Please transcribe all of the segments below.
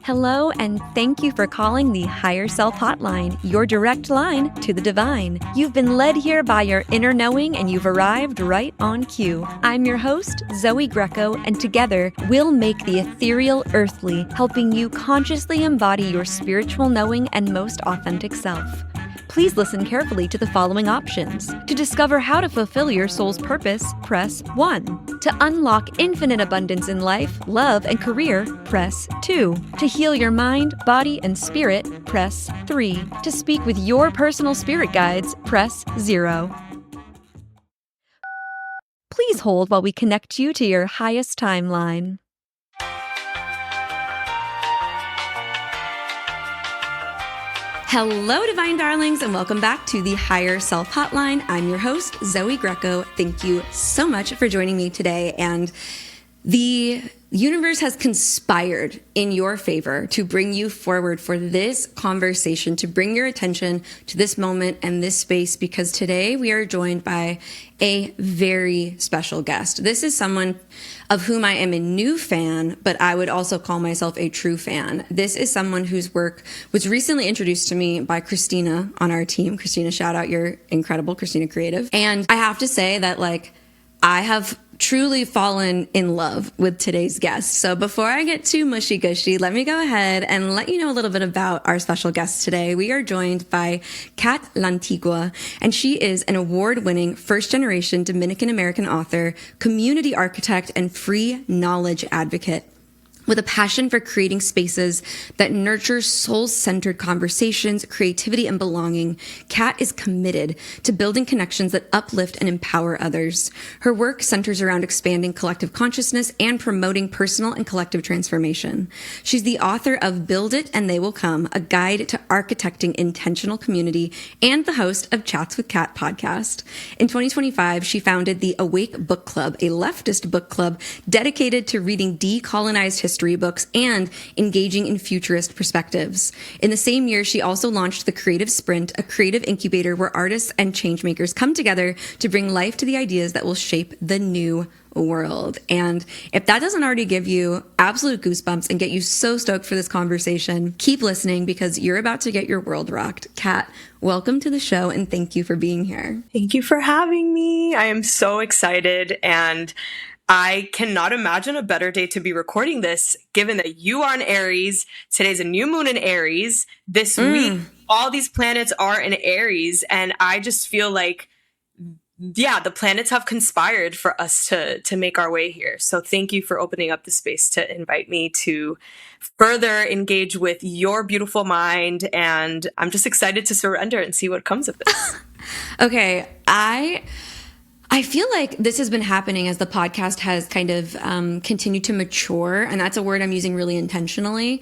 Hello, and thank you for calling the Higher Self Hotline, your direct line to the divine. You've been led here by your inner knowing, and you've arrived right on cue. I'm your host, Zoe Greco, and together we'll make the ethereal earthly, helping you consciously embody your spiritual knowing and most authentic self. Please listen carefully to the following options. To discover how to fulfill your soul's purpose, press 1. To unlock infinite abundance in life, love, and career, press 2. To heal your mind, body, and spirit, press 3. To speak with your personal spirit guides, press 0. Please hold while we connect you to your highest timeline. Hello, Divine Darlings, and welcome back to the Higher Self Hotline. I'm your host, Zoe Greco. Thank you so much for joining me today. And the universe has conspired in your favor to bring you forward for this conversation, to bring your attention to this moment and this space, because today we are joined by a very special guest. This is someone of whom I am a new fan, but I would also call myself a true fan. This is someone whose work was recently introduced to me by Christina on our team. Christina, shout out, you're incredible, Christina Creative. And I have to say that, I have truly fallen in love with today's guest. So before I get too mushy-gushy, let me go ahead and let you know a little bit about our special guest today. We are joined by Kat Lantigua, and she is an award-winning first-generation Dominican American author, community architect, and free knowledge advocate. With a passion for creating spaces that nurture soul-centered conversations, creativity, and belonging, Kat is committed to building connections that uplift and empower others. Her work centers around expanding collective consciousness and promoting personal and collective transformation. She's the author of Build It and They Will Come, a guide to architecting intentional community, and the host of Chats with Kat podcast. In 2025, she founded the Awake Book Club, a leftist book club dedicated to reading decolonized history books and engaging in futurist perspectives. In the same year, she also launched the Creative Sprint, a creative incubator where artists and changemakers come together to bring life to the ideas that will shape the new world. And if that doesn't already give you absolute goosebumps and get you so stoked for this conversation, keep listening because you're about to get your world rocked. Kat, welcome to the show and thank you for being here. Thank you for having me. I am so excited, and I cannot imagine a better day to be recording this, given that you are in Aries. Today's a new moon in Aries. This week, all these planets are in Aries. And I just feel like, the planets have conspired for us to make our way here. So thank you for opening up the space to invite me to further engage with your beautiful mind. And I'm just excited to surrender and see what comes of this. Okay, I feel like this has been happening as the podcast has kind of continued to mature, and that's a word I'm using really intentionally.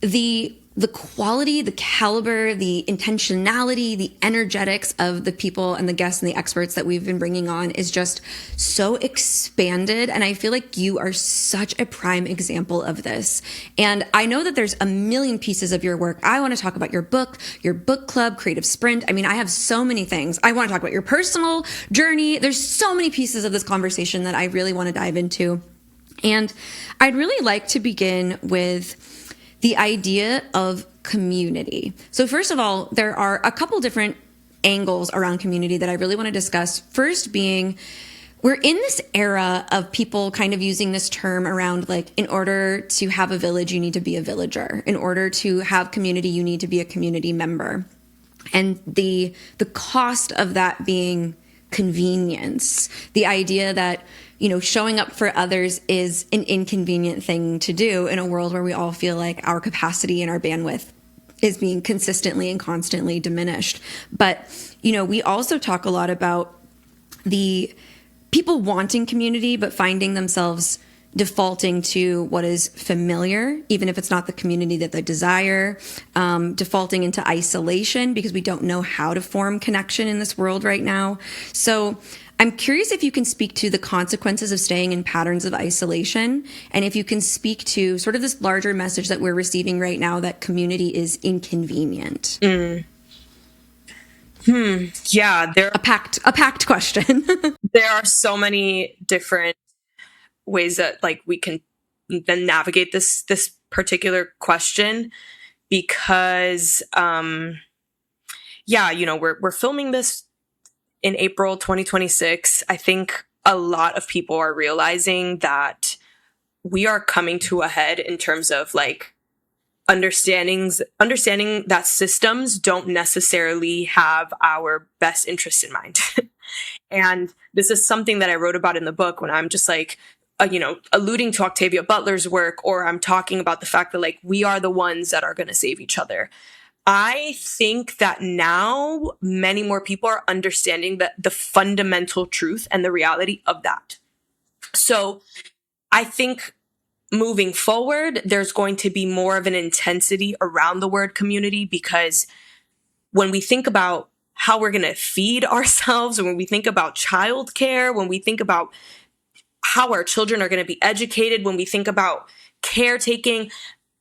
The quality, the caliber, the intentionality, the energetics of the people and the guests and the experts that we've been bringing on is just so expanded. And I feel like you are such a prime example of this. And I know that there's a million pieces of your work. I want to talk about your book club, Creative Sprint. I mean, I have so many things. I want to talk about your personal journey. There's so many pieces of this conversation that I really want to dive into. And I'd really like to begin with the idea of community. So first of all, there are a couple different angles around community that I really want to discuss. First being, we're in this era of people kind of using this term around in order to have a village, you need to be a villager. In order to have community, you need to be a community member. And the cost of that being convenience, the idea that showing up for others is an inconvenient thing to do in a world where we all feel like our capacity and our bandwidth is being consistently and constantly diminished. But, we also talk a lot about the people wanting community, but finding themselves defaulting to what is familiar, even if it's not the community that they desire, defaulting into isolation because we don't know how to form connection in this world right now. So I'm curious if you can speak to the consequences of staying in patterns of isolation, and if you can speak to sort of this larger message that we're receiving right now that community is inconvenient. Yeah, a packed question. There are so many different ways that we can then navigate this particular question because, we're filming this in April 2026. I think a lot of people are realizing that we are coming to a head in terms of like understanding that systems don't necessarily have our best interest in mind. And this is something that I wrote about in the book when I'm just like, alluding to Octavia Butler's work, or I'm talking about the fact that like we are the ones that are going to save each other. I think that now many more people are understanding that the fundamental truth and the reality of that. So I think moving forward, there's going to be more of an intensity around the word community, because when we think about how we're going to feed ourselves, when we think about childcare, when we think about how our children are going to be educated, when we think about caretaking,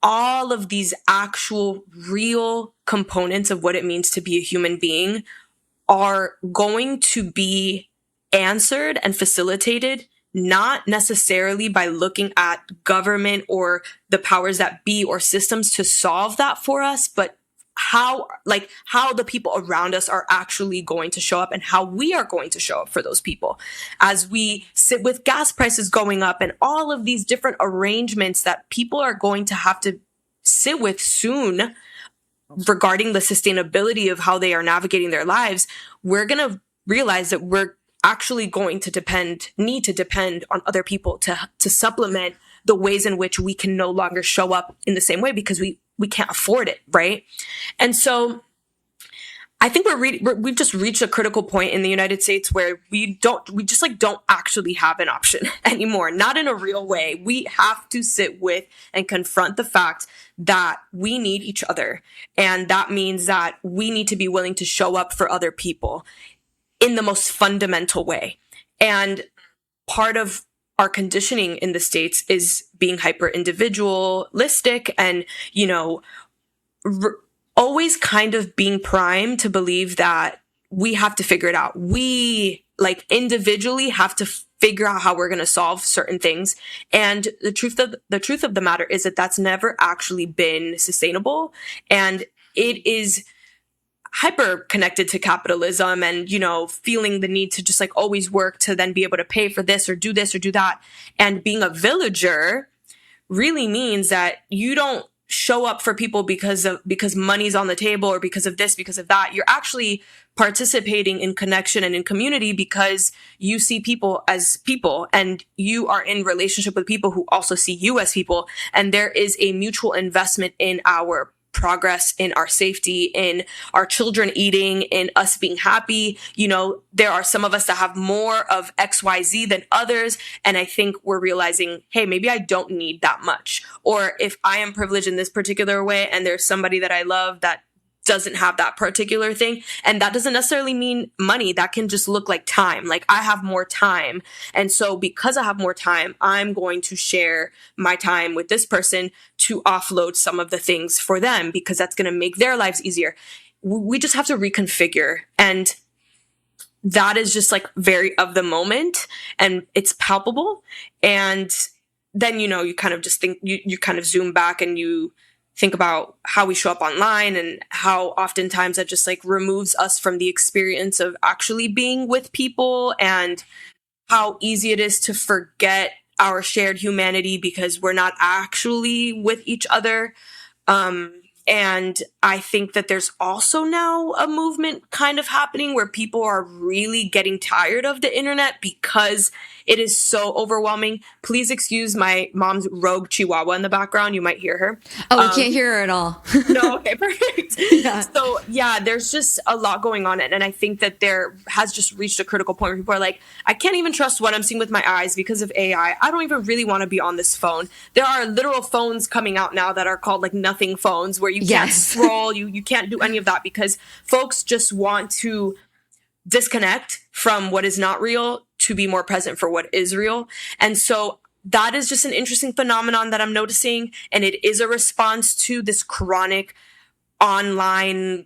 all of these actual real components of what it means to be a human being are going to be answered and facilitated not necessarily by looking at government or the powers that be or systems to solve that for us, but how the people around us are actually going to show up and how we are going to show up for those people as we sit with gas prices going up and all of these different arrangements that people are going to have to sit with soon regarding the sustainability of how they are navigating their lives. We're going to realize that we're actually going to need to depend on other people to supplement the ways in which we can no longer show up in the same way because we can't afford it, right? And so I think we've just reached a critical point in the United States where we just don't actually have an option anymore, not in a real way. We have to sit with and confront the fact that we need each other. And that means that we need to be willing to show up for other people in the most fundamental way. And part of our conditioning in the States is being hyper individualistic and, always kind of being primed to believe that we have to figure it out. We like individually have to figure out how we're going to solve certain things. And the truth of the matter is that that's never actually been sustainable. And it is hyper connected to capitalism and, feeling the need to just like always work to then be able to pay for this or do that. And being a villager really means that you don't show up for people because money's on the table or because of this, because of that. You're actually participating in connection and in community because you see people as people and you are in relationship with people who also see you as people. And there is a mutual investment in our progress, in our safety, in our children eating, in us being happy. There are some of us that have more of XYZ than others. And I think we're realizing, hey, maybe I don't need that much. Or if I am privileged in this particular way and there's somebody that I love that doesn't have that particular thing. And that doesn't necessarily mean money. That can just look like time. Like I have more time. And so because I have more time, I'm going to share my time with this person to offload some of the things for them because that's going to make their lives easier. We just have to reconfigure. And that is just like very of the moment and it's palpable. And then, you kind of just think, you kind of zoom back and you think about how we show up online and how oftentimes that just like removes us from the experience of actually being with people and how easy it is to forget our shared humanity because we're not actually with each other. And I think that there's also now a movement kind of happening where people are really getting tired of the internet because it is so overwhelming. Please excuse my mom's rogue chihuahua in the background. You might hear her. Oh, we can't hear her at all. No, okay, perfect. Yeah. So yeah, there's just a lot going on. And I think that there has just reached a critical point where people are like, I can't even trust what I'm seeing with my eyes because of AI. I don't even really want to be on this phone. There are literal phones coming out now that are called like nothing phones where you can't scroll, you can't do any of that because folks just want to disconnect from what is not real to be more present for what is real. And so that is just an interesting phenomenon that I'm noticing. And it is a response to this chronic online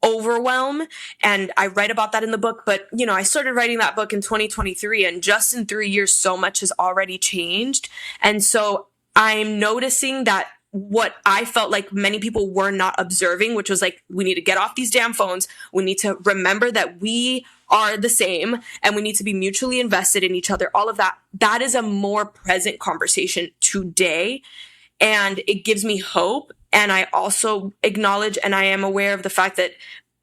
overwhelm. And I write about that in the book. But, I started writing that book in 2023 and just in 3 years, so much has already changed. And so I'm noticing that what I felt like many people were not observing, which was like, we need to get off these damn phones. We need to remember that we are the same and we need to be mutually invested in each other. All of that. That is a more present conversation today. And it gives me hope. And I also acknowledge and I am aware of the fact that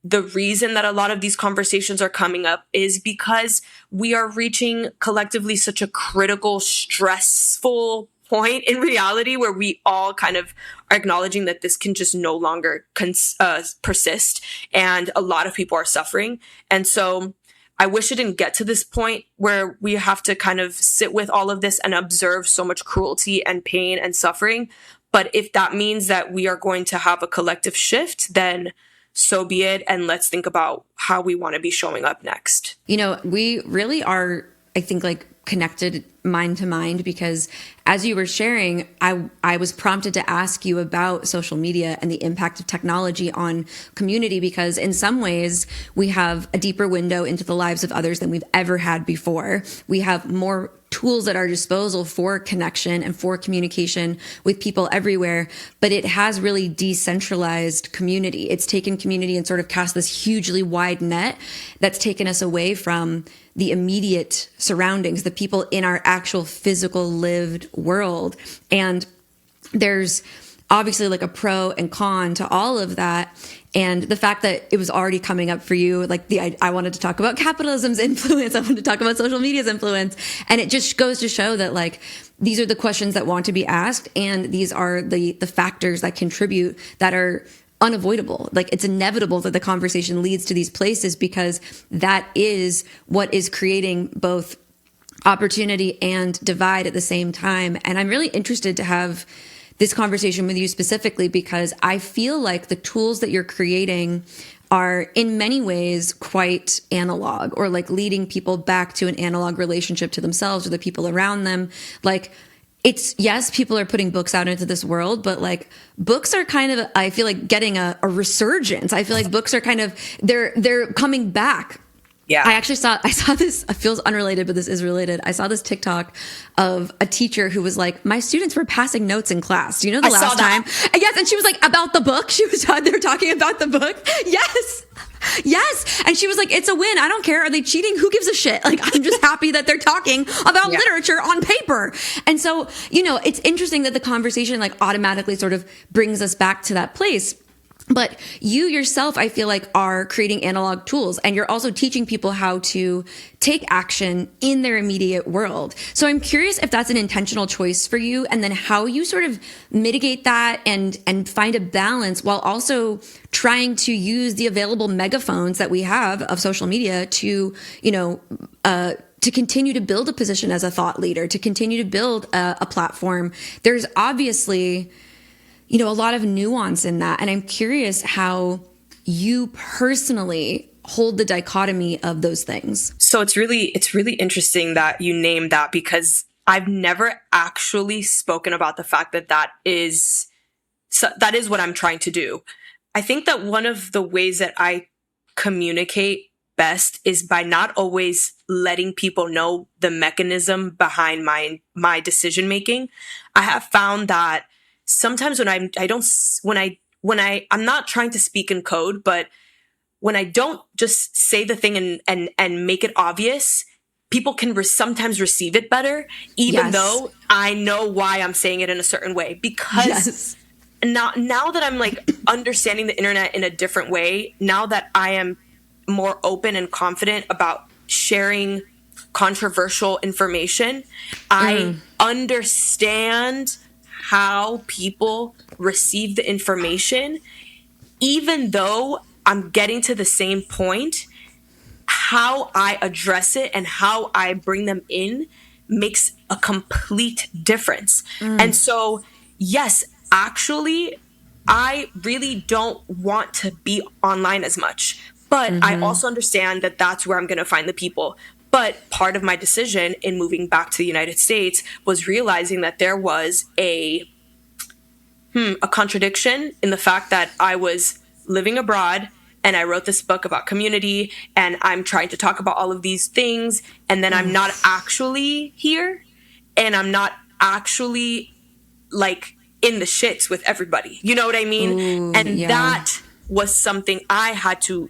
the reason that a lot of these conversations are coming up is because we are reaching collectively such a critical, stressful point in reality where we all kind of are acknowledging that this can just no longer persist. And a lot of people are suffering. And so I wish it didn't get to this point where we have to kind of sit with all of this and observe so much cruelty and pain and suffering. But if that means that we are going to have a collective shift, then so be it. And let's think about how we want to be showing up next. You know, we really are, I think, like connected mind to mind, because as you were sharing, I was prompted to ask you about social media and the impact of technology on community, because in some ways we have a deeper window into the lives of others than we've ever had before. We have more tools at our disposal for connection and for communication with people everywhere, but it has really decentralized community. It's taken community and sort of cast this hugely wide net that's taken us away from the immediate surroundings, the people in our actual physical lived world. And there's obviously like a pro and con to all of that. And the fact that it was already coming up for you, like I wanted to talk about capitalism's influence. I wanted to talk about social media's influence. And it just goes to show that like, these are the questions that want to be asked. And these are the factors that contribute that are unavoidable. Like it's inevitable that the conversation leads to these places, because that is what is creating both opportunity and divide at the same time. And I'm really interested to have this conversation with you specifically, because I feel like the tools that you're creating are in many ways quite analog, or like leading people back to an analog relationship to themselves or the people around them. Like it's, yes, people are putting books out into this world, but like books are kind of, I feel like getting a resurgence. I feel like books are kind of, they're coming back. Yeah. I saw this, it feels unrelated, but this is related. I saw this TikTok of a teacher who was like, my students were passing notes in class. Do you know the last time? Yes. And she was like, about the book. They were talking about the book. Yes. Yes. And she was like, it's a win. I don't care. Are they cheating? Who gives a shit? Like, I'm just happy that they're talking about literature on paper. And so, you know, it's interesting that the conversation like automatically sort of brings us back to that place. But you yourself, I feel like, are creating analog tools, and you're also teaching people how to take action in their immediate world. So I'm curious if that's an intentional choice for you, and then how you sort of mitigate that and find a balance while also trying to use the available megaphones that we have of social media to, you know, to continue to build a position as a thought leader, to continue to build a platform. There's obviously, you know, a lot of nuance in that. And I'm curious how you personally hold the dichotomy of those things. So it's really interesting that you named that, because I've never actually spoken about the fact that that is what I'm trying to do. I think that one of the ways that I communicate best is by not always letting people know the mechanism behind my decision making. I have found that sometimes when I'm not trying to speak in code, but when I don't just say the thing and make it obvious, people can sometimes receive it better, even though I know why I'm saying it in a certain way. Because now that I'm like understanding the internet in a different way, now that I am more open and confident about sharing controversial information, I understand how people receive the information. Even though I'm getting to the same point, how I address it and how I bring them in makes a complete difference. And so, yes, actually, I really don't want to be online as much, but I also understand that that's where I'm going to find the people. But part of my decision in moving back to the United States was realizing that there was a contradiction in the fact that I was living abroad and I wrote this book about community and I'm trying to talk about all of these things, and then I'm not actually here, and I'm not actually like in the shits with everybody. You know what I mean? Ooh, and yeah. that was something I had to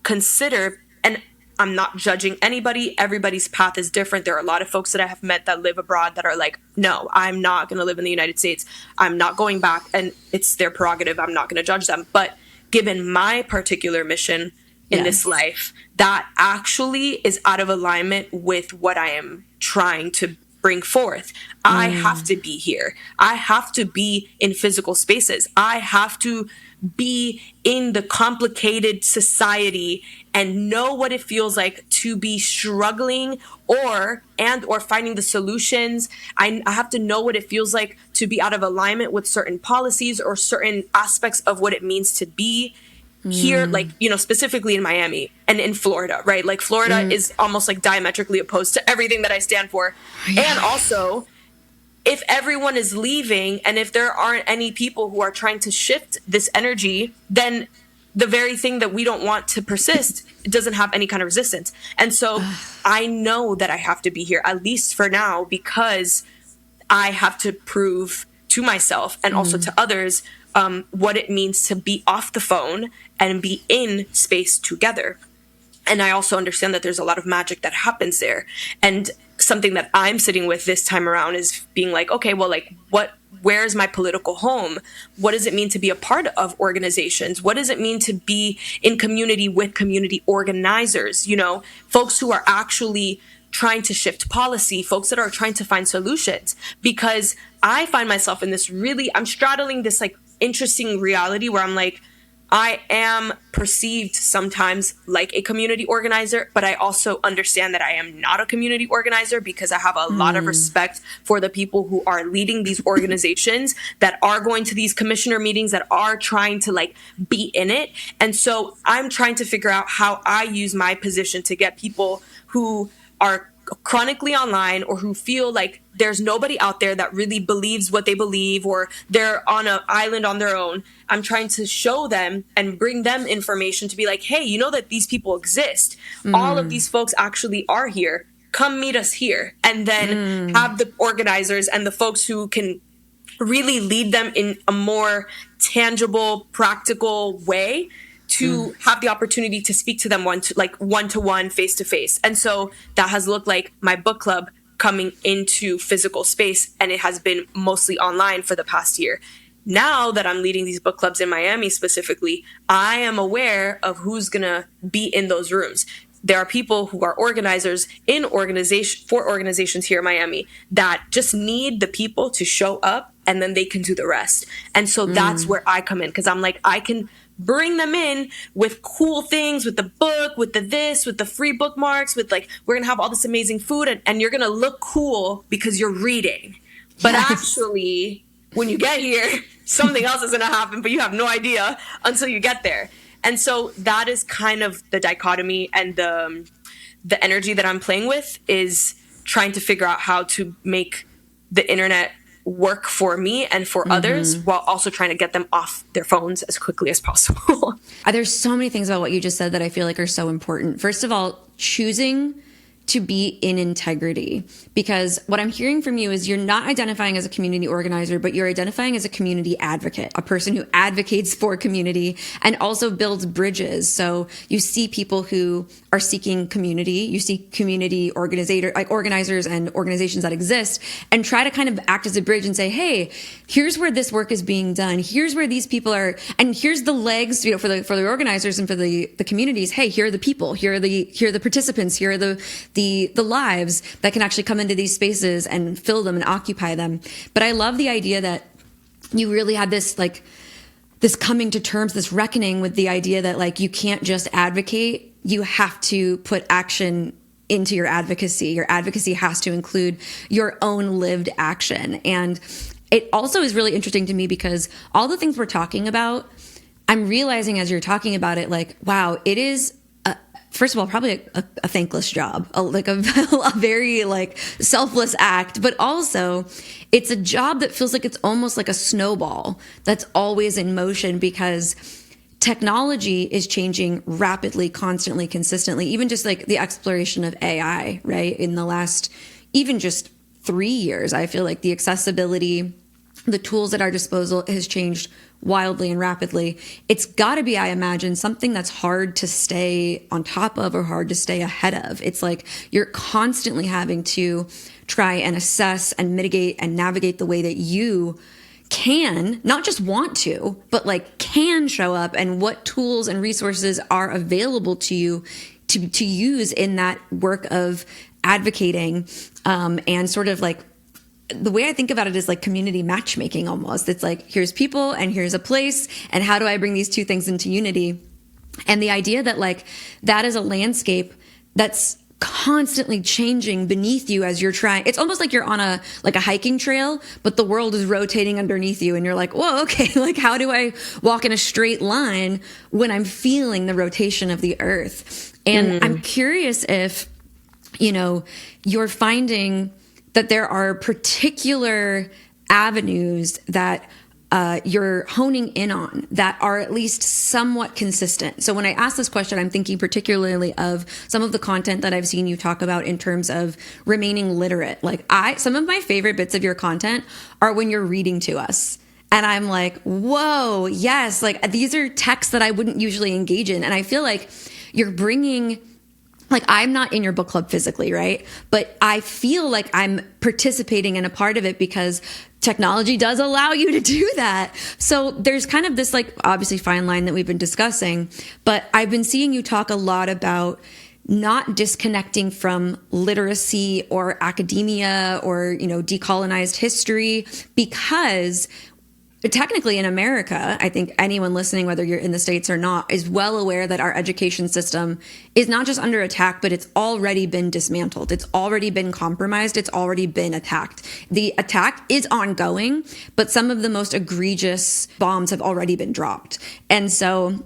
consider. And I'm not judging anybody. Everybody's path is different. There are a lot of folks that I have met that live abroad that are like, no, I'm not going to live in the United States. I'm not going back. And it's their prerogative. I'm not going to judge them. But given my particular mission in this life, that actually is out of alignment with what I am trying to bring forth. I have to be here. I have to be in physical spaces. I have to be in the complicated society and know what it feels like to be struggling or finding the solutions. I have to know what it feels like to be out of alignment with certain policies or certain aspects of what it means to be here, like, you know, specifically in Miami and in Florida, right? Like Florida is almost like diametrically opposed to everything that I stand for. And also, if everyone is leaving and if there aren't any people who are trying to shift this energy, then the very thing that we don't want to persist doesn't have any kind of resistance. And so I know that I have to be here, at least for now, because I have to prove to myself and also to others what it means to be off the phone and be in space together. And I also understand that there's a lot of magic that happens there. And something that I'm sitting with this time around is being like, okay, well, like, where's my political home? What does it mean to be a part of organizations? What does it mean to be in community with community organizers? You know, folks who are actually trying to shift policy, folks that are trying to find solutions. Because I find myself in this I'm straddling this like interesting reality where I'm like, I am perceived sometimes like a community organizer, but I also understand that I am not a community organizer because I have a lot of respect for the people who are leading these organizations, that are going to these commissioner meetings, that are trying to like be in it. And so I'm trying to figure out how I use my position to get people who are chronically online or who feel like there's nobody out there that really believes what they believe, or they're on an island on their own. I'm trying to show them and bring them information to be like, hey, you know that these people exist. All of these folks actually are here. Come meet us here. And then have the organizers and the folks who can really lead them in a more tangible, practical way to have the opportunity to speak to them one-to-one, face-to-face. And so that has looked like my book club coming into physical space, and it has been mostly online for the past year. Now that I'm leading these book clubs in Miami specifically, I am aware of who's going to be in those rooms. There are people who are organizers for organizations here in Miami that just need the people to show up, and then they can do the rest. And so that's where I come in, because I'm like, I can bring them in with cool things, with the book, with the free bookmarks, with like, we're going to have all this amazing food, and you're going to look cool because you're reading. But actually, when you get here, something else is going to happen, but you have no idea until you get there. And so that is kind of the dichotomy, and the energy that I'm playing with is trying to figure out how to make the internet work for me and for others, while also trying to get them off their phones as quickly as possible. There's so many things about what you just said that I feel like are so important. First of all, choosing to be in integrity, because what I'm hearing from you is you're not identifying as a community organizer, but you're identifying as a community advocate, a person who advocates for community and also builds bridges. So you see people who are seeking community, you see community organizers and organizations that exist, and try to kind of act as a bridge and say, hey, here's where this work is being done. Here's where these people are. And here's the legs, you know, for the organizers and for the communities. Hey, here are the people, here are the participants, here are the lives that can actually come into these spaces and fill them and occupy them. But I love the idea that you really had this coming to terms, this reckoning with the idea that like, you can't just advocate, you have to put action into your advocacy. Your advocacy has to include your own lived action. And it also is really interesting to me because all the things we're talking about, I'm realizing as you're talking about it, like, wow, it is first of all, probably a thankless job, a very like selfless act, but also it's a job that feels like it's almost like a snowball that's always in motion, because technology is changing rapidly, constantly, consistently. Even just like the exploration of AI, right? In the last, even just 3 years, I feel like the accessibility the tools at our disposal has changed wildly and rapidly. It's got to be, I imagine, something that's hard to stay on top of or hard to stay ahead of. It's like you're constantly having to try and assess and mitigate and navigate the way that you can, not just want to, but like can show up, and what tools and resources are available to you to use in that work of advocating, and sort of like, the way I think about it is like community matchmaking almost. It's like, here's people and here's a place, and how do I bring these two things into unity? And the idea that like that is a landscape that's constantly changing beneath you as you're trying. It's almost like you're on a hiking trail, but the world is rotating underneath you, and you're like, whoa, okay, like how do I walk in a straight line when I'm feeling the rotation of the earth? And I'm curious if, you're finding that there are particular avenues that you're honing in on that are at least somewhat consistent. So when I ask this question, I'm thinking particularly of some of the content that I've seen you talk about in terms of remaining literate. Like some of my favorite bits of your content are when you're reading to us. And I'm like, whoa, yes, like these are texts that I wouldn't usually engage in. And I feel like you're bringing, like, I'm not in your book club physically, right? But I feel like I'm participating in a part of it because technology does allow you to do that. So there's kind of this, like, obviously fine line that we've been discussing, but I've been seeing you talk a lot about not disconnecting from literacy or academia or, decolonized history, because technically in America, I think anyone listening, whether you're in the States or not, is well aware that our education system is not just under attack, but it's already been dismantled. It's already been compromised. It's already been attacked. The attack is ongoing, but some of the most egregious bombs have already been dropped. And so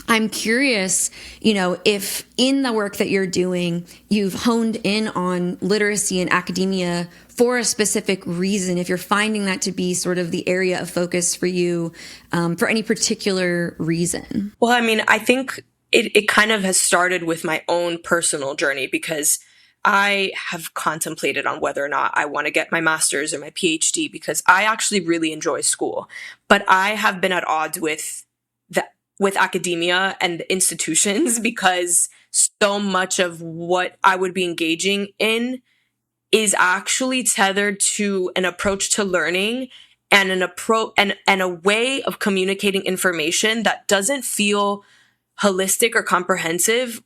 I'm curious, if in the work that you're doing, you've honed in on literacy and academia for a specific reason, if you're finding that to be sort of the area of focus for you, for any particular reason. Well, I mean, I think it kind of has started with my own personal journey, because I have contemplated on whether or not I want to get my master's or my PhD, because I actually really enjoy school, but I have been at odds with academia and institutions, because so much of what I would be engaging in is actually tethered to an approach to learning and and a way of communicating information that doesn't feel holistic or comprehensive.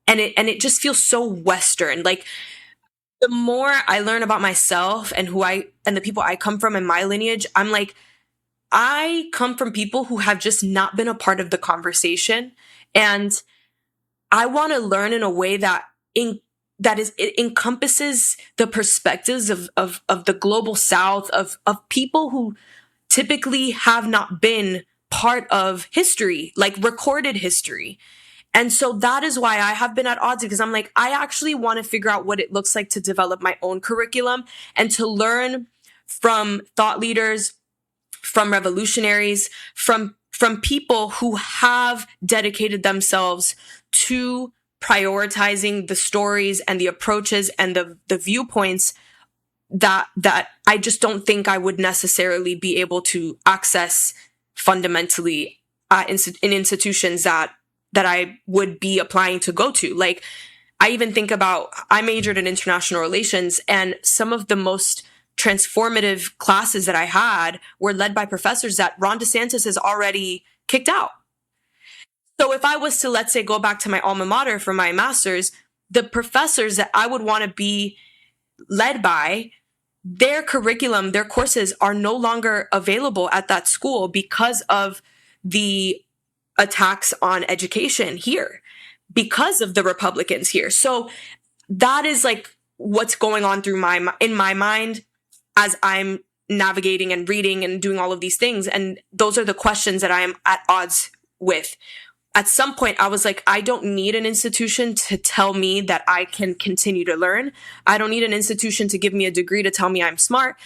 And it just feels so Western. Like, the more I learn about myself and and the people I come from and my lineage, I'm like, I come from people who have just not been a part of the conversation. And I want to learn in a way that it encompasses the perspectives of the global South, of people who typically have not been part of history, like recorded history. And so that is why I have been at odds, because I'm like, I actually want to figure out what it looks like to develop my own curriculum and to learn from thought leaders, from revolutionaries, from people who have dedicated themselves to prioritizing the stories and the approaches and the viewpoints that I just don't think I would necessarily be able to access fundamentally in institutions that I would be applying to go to. Like, I even think about, I majored in international relations, and some of the most transformative classes that I had were led by professors that Ron DeSantis has already kicked out. So if I was to, let's say, go back to my alma mater for my master's, the professors that I would want to be led by, their curriculum, their courses are no longer available at that school because of the attacks on education here, because of the Republicans here. So that is like what's going on in my mind as I'm navigating and reading and doing all of these things. And those are the questions that I am at odds with. At some point, I was like, I don't need an institution to tell me that I can continue to learn. I don't need an institution to give me a degree to tell me I'm smart.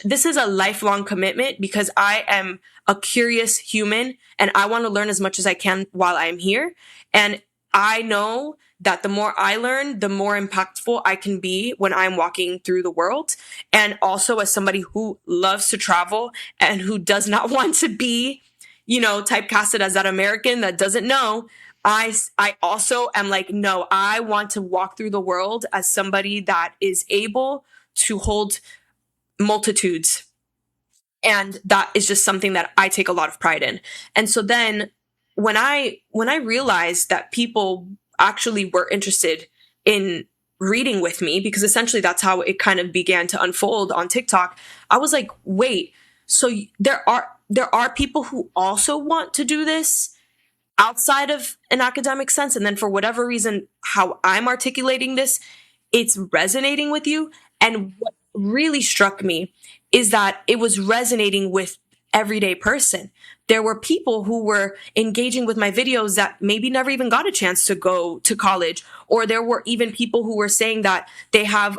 This is a lifelong commitment, because I am a curious human and I want to learn as much as I can while I'm here. And I know that the more I learn, the more impactful I can be when I'm walking through the world. And also as somebody who loves to travel and who does not want to be, typecasted as that American that doesn't know, I also am like, no, I want to walk through the world as somebody that is able to hold multitudes. And that is just something that I take a lot of pride in. And so then when I realized that people actually were interested in reading with me, because essentially that's how it kind of began to unfold on TikTok, I was like, wait, so there are people who also want to do this outside of an academic sense. And then for whatever reason, how I'm articulating this, it's resonating with you. And what really struck me is that it was resonating with everyday person. There were people who were engaging with my videos that maybe never even got a chance to go to college. Or there were even people who were saying that they have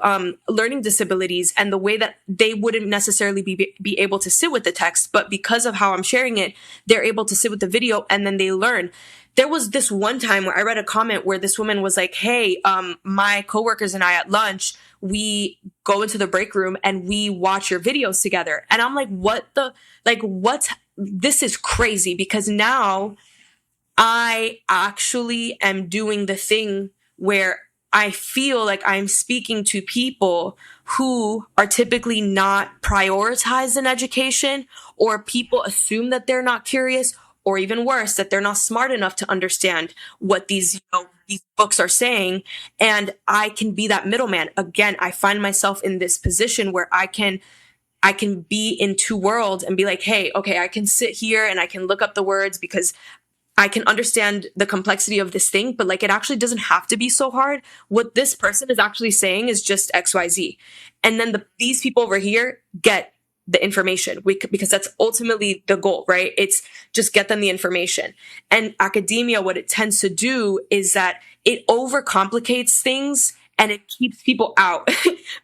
learning disabilities and the way that they wouldn't necessarily be able to sit with the text. But because of how I'm sharing it, they're able to sit with the video and then they learn. There was this one time where I read a comment where this woman was like, hey, my coworkers and I at lunch, we go into the break room and we watch your videos together. And I'm like, this is crazy, because now I actually am doing the thing where I feel like I'm speaking to people who are typically not prioritized in education, or people assume that they're not curious, or even worse, that they're not smart enough to understand what these books are saying. And I can be that middleman. Again, I find myself in this position where I can be in two worlds and be like, hey, okay, I can sit here and I can look up the words because I can understand the complexity of this thing, but like, it actually doesn't have to be so hard. What this person is actually saying is just XYZ. And then these people over here get the information because that's ultimately the goal, right? It's just get them the information. And academia, what it tends to do is that it overcomplicates things and it keeps people out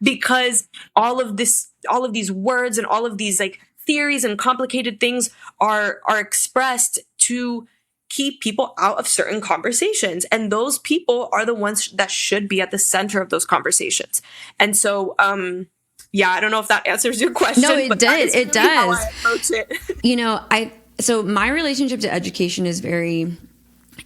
because all of these words and all of these like theories and complicated things are expressed to keep people out of certain conversations. And those people are the ones that should be at the center of those conversations. And so, yeah, I don't know if that answers your question. No, it did. It does. How I approach it. So my relationship to education is very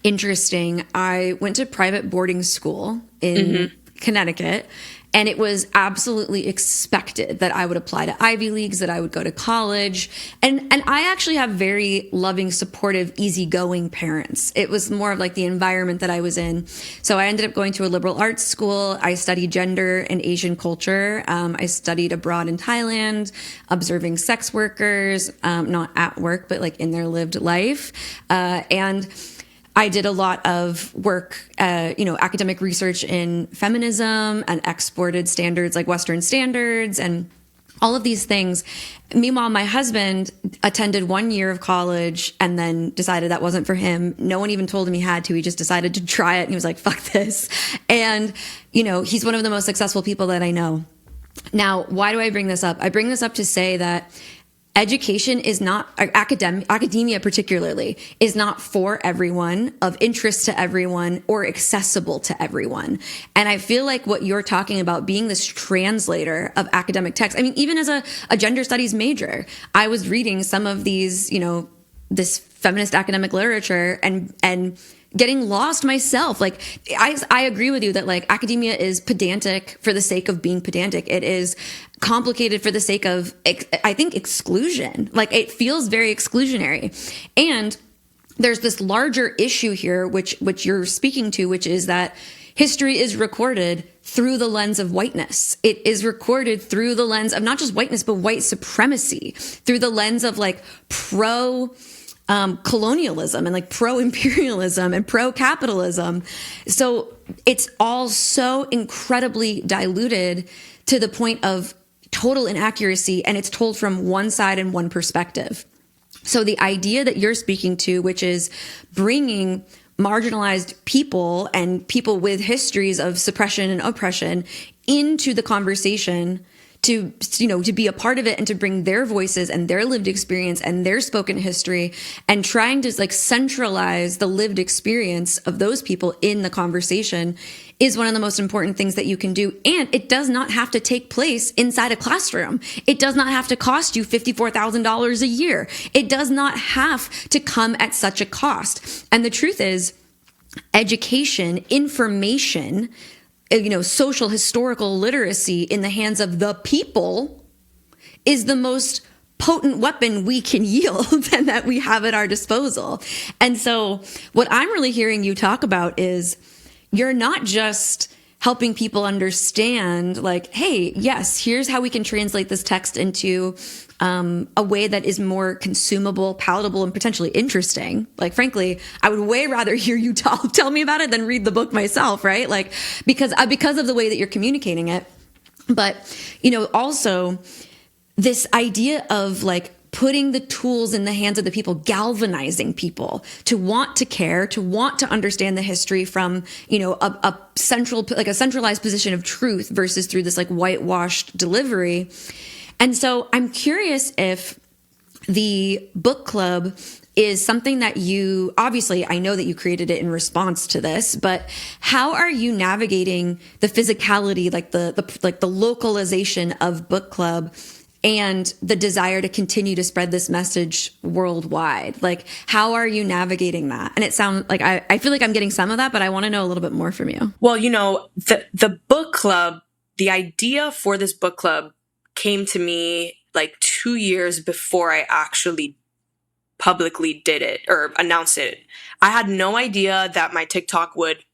interesting. I went to private boarding school in Connecticut, and it was absolutely expected that I would apply to Ivy Leagues, that I would go to college. And I actually have very loving, supportive, easygoing parents. It was more of like the environment that I was in. So I ended up going to a liberal arts school. I studied gender and Asian culture. I studied abroad in Thailand, observing sex workers, not at work, but like in their lived life. And I did a lot of work, academic research in feminism and exported standards like Western standards and all of these things. Meanwhile, my husband attended 1 year of college and then decided that wasn't for him. No one even told him he had to. He just decided to try it and he was like, fuck this. And, he's one of the most successful people that I know. Now, why do I bring this up? I bring this up to say that education is not, academia particularly, is not for everyone, of interest to everyone, or accessible to everyone. And I feel like what you're talking about, being this translator of academic text, I mean, even as a gender studies major, I was reading some of these, this feminist academic literature and getting lost myself. Like, I agree with you that like academia is pedantic for the sake of being pedantic. It is complicated for the sake of, I think, exclusion. Like, it feels very exclusionary. And there's this larger issue here, which you're speaking to, which is that history is recorded through the lens of whiteness. It is recorded through the lens of not just whiteness, but white supremacy, through the lens of like colonialism and like pro-imperialism and pro-capitalism. So it's all so incredibly diluted to the point of total inaccuracy, and it's told from one side and one perspective. So the idea that you're speaking to, which is bringing marginalized people and people with histories of suppression and oppression into the conversation to be a part of it and to bring their voices and their lived experience and their spoken history, and trying to like centralize the lived experience of those people in the conversation is one of the most important things that you can do. And it does not have to take place inside a classroom. It does not have to cost you $54,000 a year. It does not have to come at such a cost. And the truth is, education, information, social historical literacy in the hands of the people is the most potent weapon we can yield and that we have at our disposal. And so what I'm really hearing you talk about is you're not just helping people understand like, hey, yes, here's how we can translate this text into a way that is more consumable, palatable, and potentially interesting. Like, frankly, I would way rather hear you tell me about it than read the book myself, right? Like, because of the way that you're communicating it. But, also this idea of like putting the tools in the hands of the people, galvanizing people to want to care, to want to understand the history from, a centralized position of truth versus through this like whitewashed delivery. And so I'm curious if the book club is something that you, obviously, I know that you created it in response to this, but how are you navigating the physicality, like the localization of book club and the desire to continue to spread this message worldwide? Like, how are you navigating that? And it sounds like I feel like I'm getting some of that, but I want to know a little bit more from you. Well, the book club, the idea for this book club came to me like 2 years before I actually publicly did it or announced it. I had no idea that my TikTok would,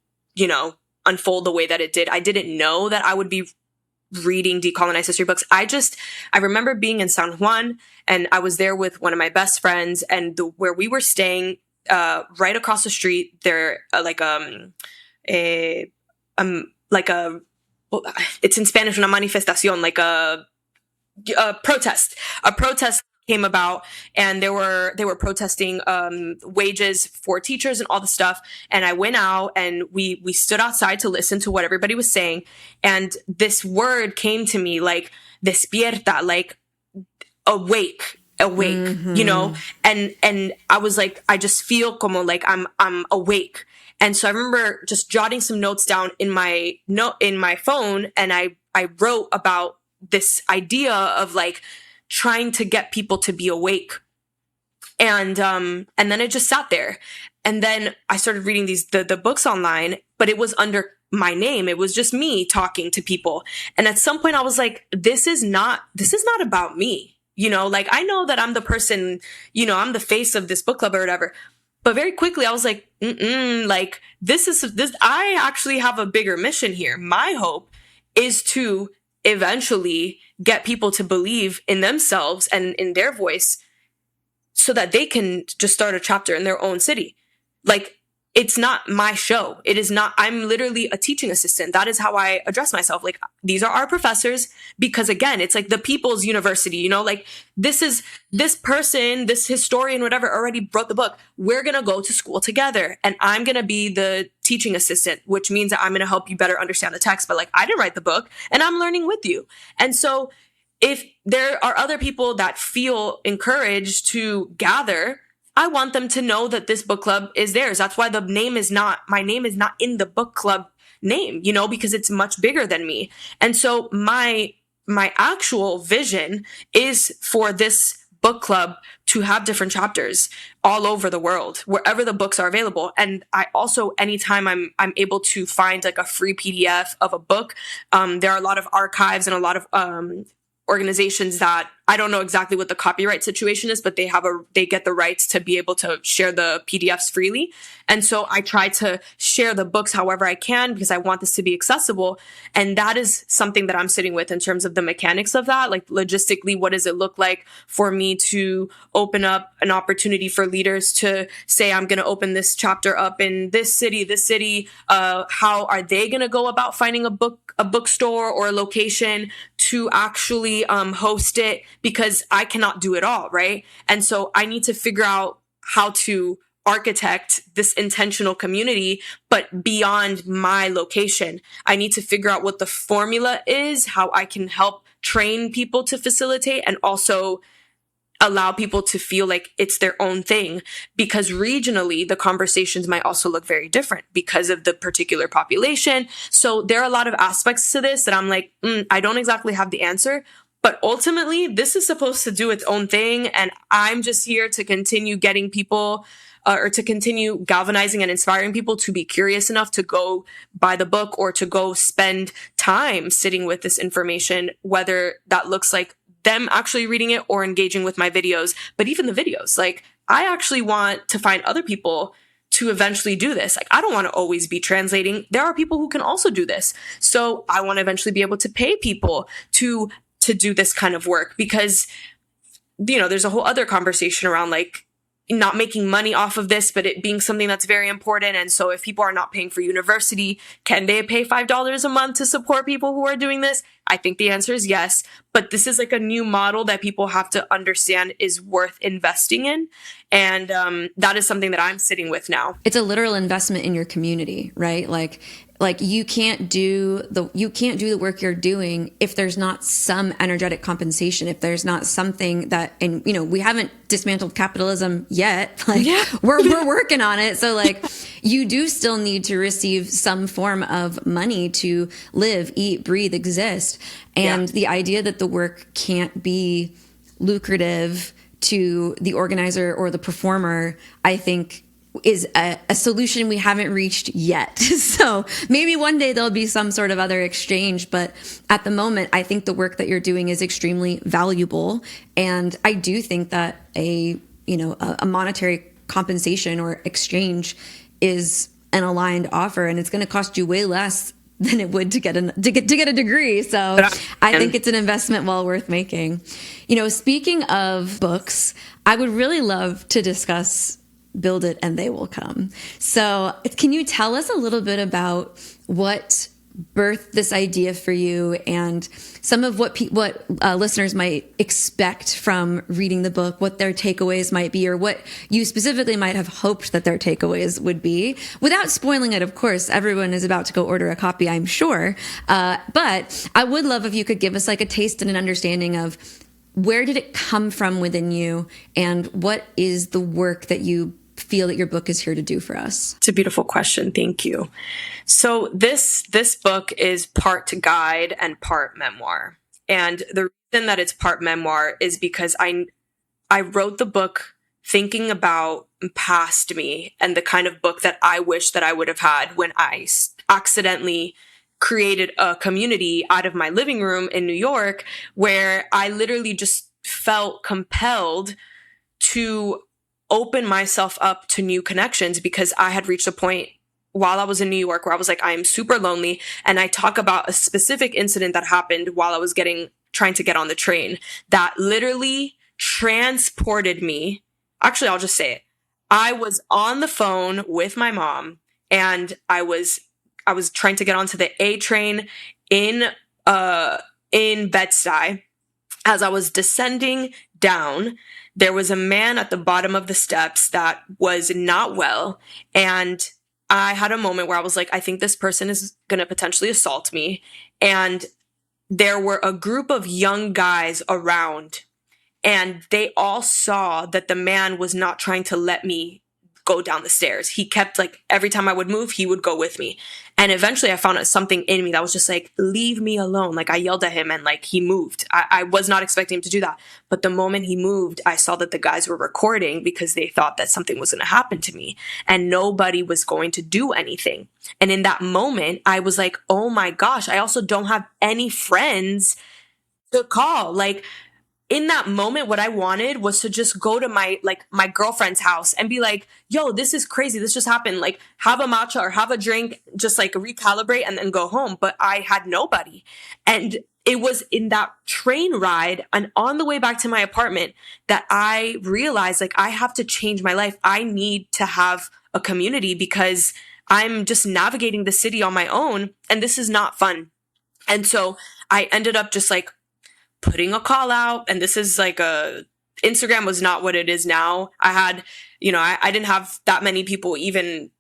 unfold the way that it did. I didn't know that I would be reading decolonized history books. I remember being in San Juan, and I was there with one of my best friends, and where we were staying, right across the street, there, it's in Spanish, una manifestación, like a protest came about, and they were protesting wages for teachers and all the stuff. And I went out and we stood outside to listen to what everybody was saying. And this word came to me like despierta, like awake, mm-hmm. And I was like, I just feel como like I'm awake. And so I remember just jotting some notes down in my phone, and I wrote about this idea of like trying to get people to be awake. And then it just sat there. And then I started reading the books online, but it was under my name. It was just me talking to people. And at some point I was like, this is not about me. Like, I know that I'm the person, I'm the face of this book club or whatever. But very quickly I was like, like this, I actually have a bigger mission here. My hope is to eventually get people to believe in themselves and in their voice so that they can just start a chapter in their own city. Like, it's not my show. It is not, I'm literally a teaching assistant. That is how I address myself. Like, these are our professors, because again, it's like the people's university, like this person, this historian, whatever, already wrote the book. We're going to go to school together, and I'm going to be the teaching assistant, which means that I'm going to help you better understand the text. But like, I didn't write the book, and I'm learning with you. And so if there are other people that feel encouraged to gather, I want them to know that this book club is theirs. That's why my name is not in the book club name, because it's much bigger than me. And so my actual vision is for this book club to have different chapters all over the world, wherever the books are available. And I also, anytime I'm able to find like a free PDF of a book, there are a lot of archives and a lot of organizations that I don't know exactly what the copyright situation is, but they get the rights to be able to share the PDFs freely. And so I try to share the books however I can, because I want this to be accessible. And that is something that I'm sitting with in terms of the mechanics of that. Like, logistically, what does it look like for me to open up an opportunity for leaders to say, I'm going to open this chapter up in this city, how are they going to go about finding a bookstore or a location to actually host it, because I cannot do it all, right? And so I need to figure out how to architect this intentional community, but beyond my location. I need to figure out what the formula is, how I can help train people to facilitate and also allow people to feel like it's their own thing, because regionally the conversations might also look very different because of the particular population. So there are a lot of aspects to this that I'm like, I don't exactly have the answer, but ultimately this is supposed to do its own thing. And I'm just here to continue getting people or to continue galvanizing and inspiring people to be curious enough to go buy the book or to go spend time sitting with this information, whether that looks like them actually reading it or engaging with my videos. But even the videos, like, I actually want to find other people to eventually do this. Like, I don't want to always be translating. There are people who can also do this. So I want to eventually be able to pay people to do this kind of work, because, you know, there's a whole other conversation around like not making money off of this, but it being something that's very important. And so if people are not paying for university, can they pay $5 a month to support people who are doing this? I think the answer is yes. But this is like a new model that people have to understand is worth investing in. And that is something that I'm sitting with now. It's a literal investment in your community, right? Like you can't do the work you're doing if there's not some energetic compensation, if there's not something that, and you know, we haven't dismantled capitalism yet. Like, we're working on it. So like, you do still need to receive some form of money to live, eat, breathe, exist. And the idea that the work can't be lucrative to the organizer or the performer, I think, is a solution we haven't reached yet. So maybe one day there'll be some sort of other exchange. But at the moment, I think the work that you're doing is extremely valuable. And I do think that a monetary compensation or exchange is an aligned offer, and it's going to cost you way less than it would to get a degree. So I think it's an investment well worth making. You know, speaking of books, I would really love to discuss Build It and They Will Come. So can you tell us a little bit about what birthed this idea for you and some of what listeners might expect from reading the book, what their takeaways might be, or what you specifically might have hoped that their takeaways would be? Without spoiling it, of course, everyone is about to go order a copy, I'm sure. But I would love if you could give us like a taste and an understanding of where did it come from within you, and what is the work that you feel that your book is here to do for us? It's a beautiful question. Thank you. So this book is part guide and part memoir. And the reason that it's part memoir is because I wrote the book thinking about past me and the kind of book that I wish that I would have had when I accidentally created a community out of my living room in New York, where I literally just felt compelled to open myself up to new connections, because I had reached a point while I was in New York where I was like, I am super lonely. And I talk about a specific incident that happened while I was trying to get on the train that literally transported me. Actually, I'll just say it. I was on the phone with my mom, and I was trying to get onto the A train in Bed-Stuy. As I was descending down, there was a man at the bottom of the steps that was not well. And I had a moment where I was like, I think this person is going to potentially assault me. And there were a group of young guys around, and they all saw that the man was not trying to let me go down the stairs. He kept, like, every time I would move, he would go with me. And eventually I found something in me that was just like, leave me alone. Like, I yelled at him, and like, he moved. I was not expecting him to do that. But the moment he moved, I saw that the guys were recording because they thought that something was going to happen to me, and nobody was going to do anything. And in that moment, I was like, oh my gosh, I also don't have any friends to call. Like, in that moment, what I wanted was to just go to my girlfriend's house and be like, yo, this is crazy. This just happened. Like, have a matcha or have a drink, just like recalibrate and then go home. But I had nobody. And it was in that train ride and on the way back to my apartment that I realized, like, I have to change my life. I need to have a community because I'm just navigating the city on my own, and this is not fun. And so I ended up just like putting a call out, and this is like Instagram was not what it is now. I had, I didn't have that many people even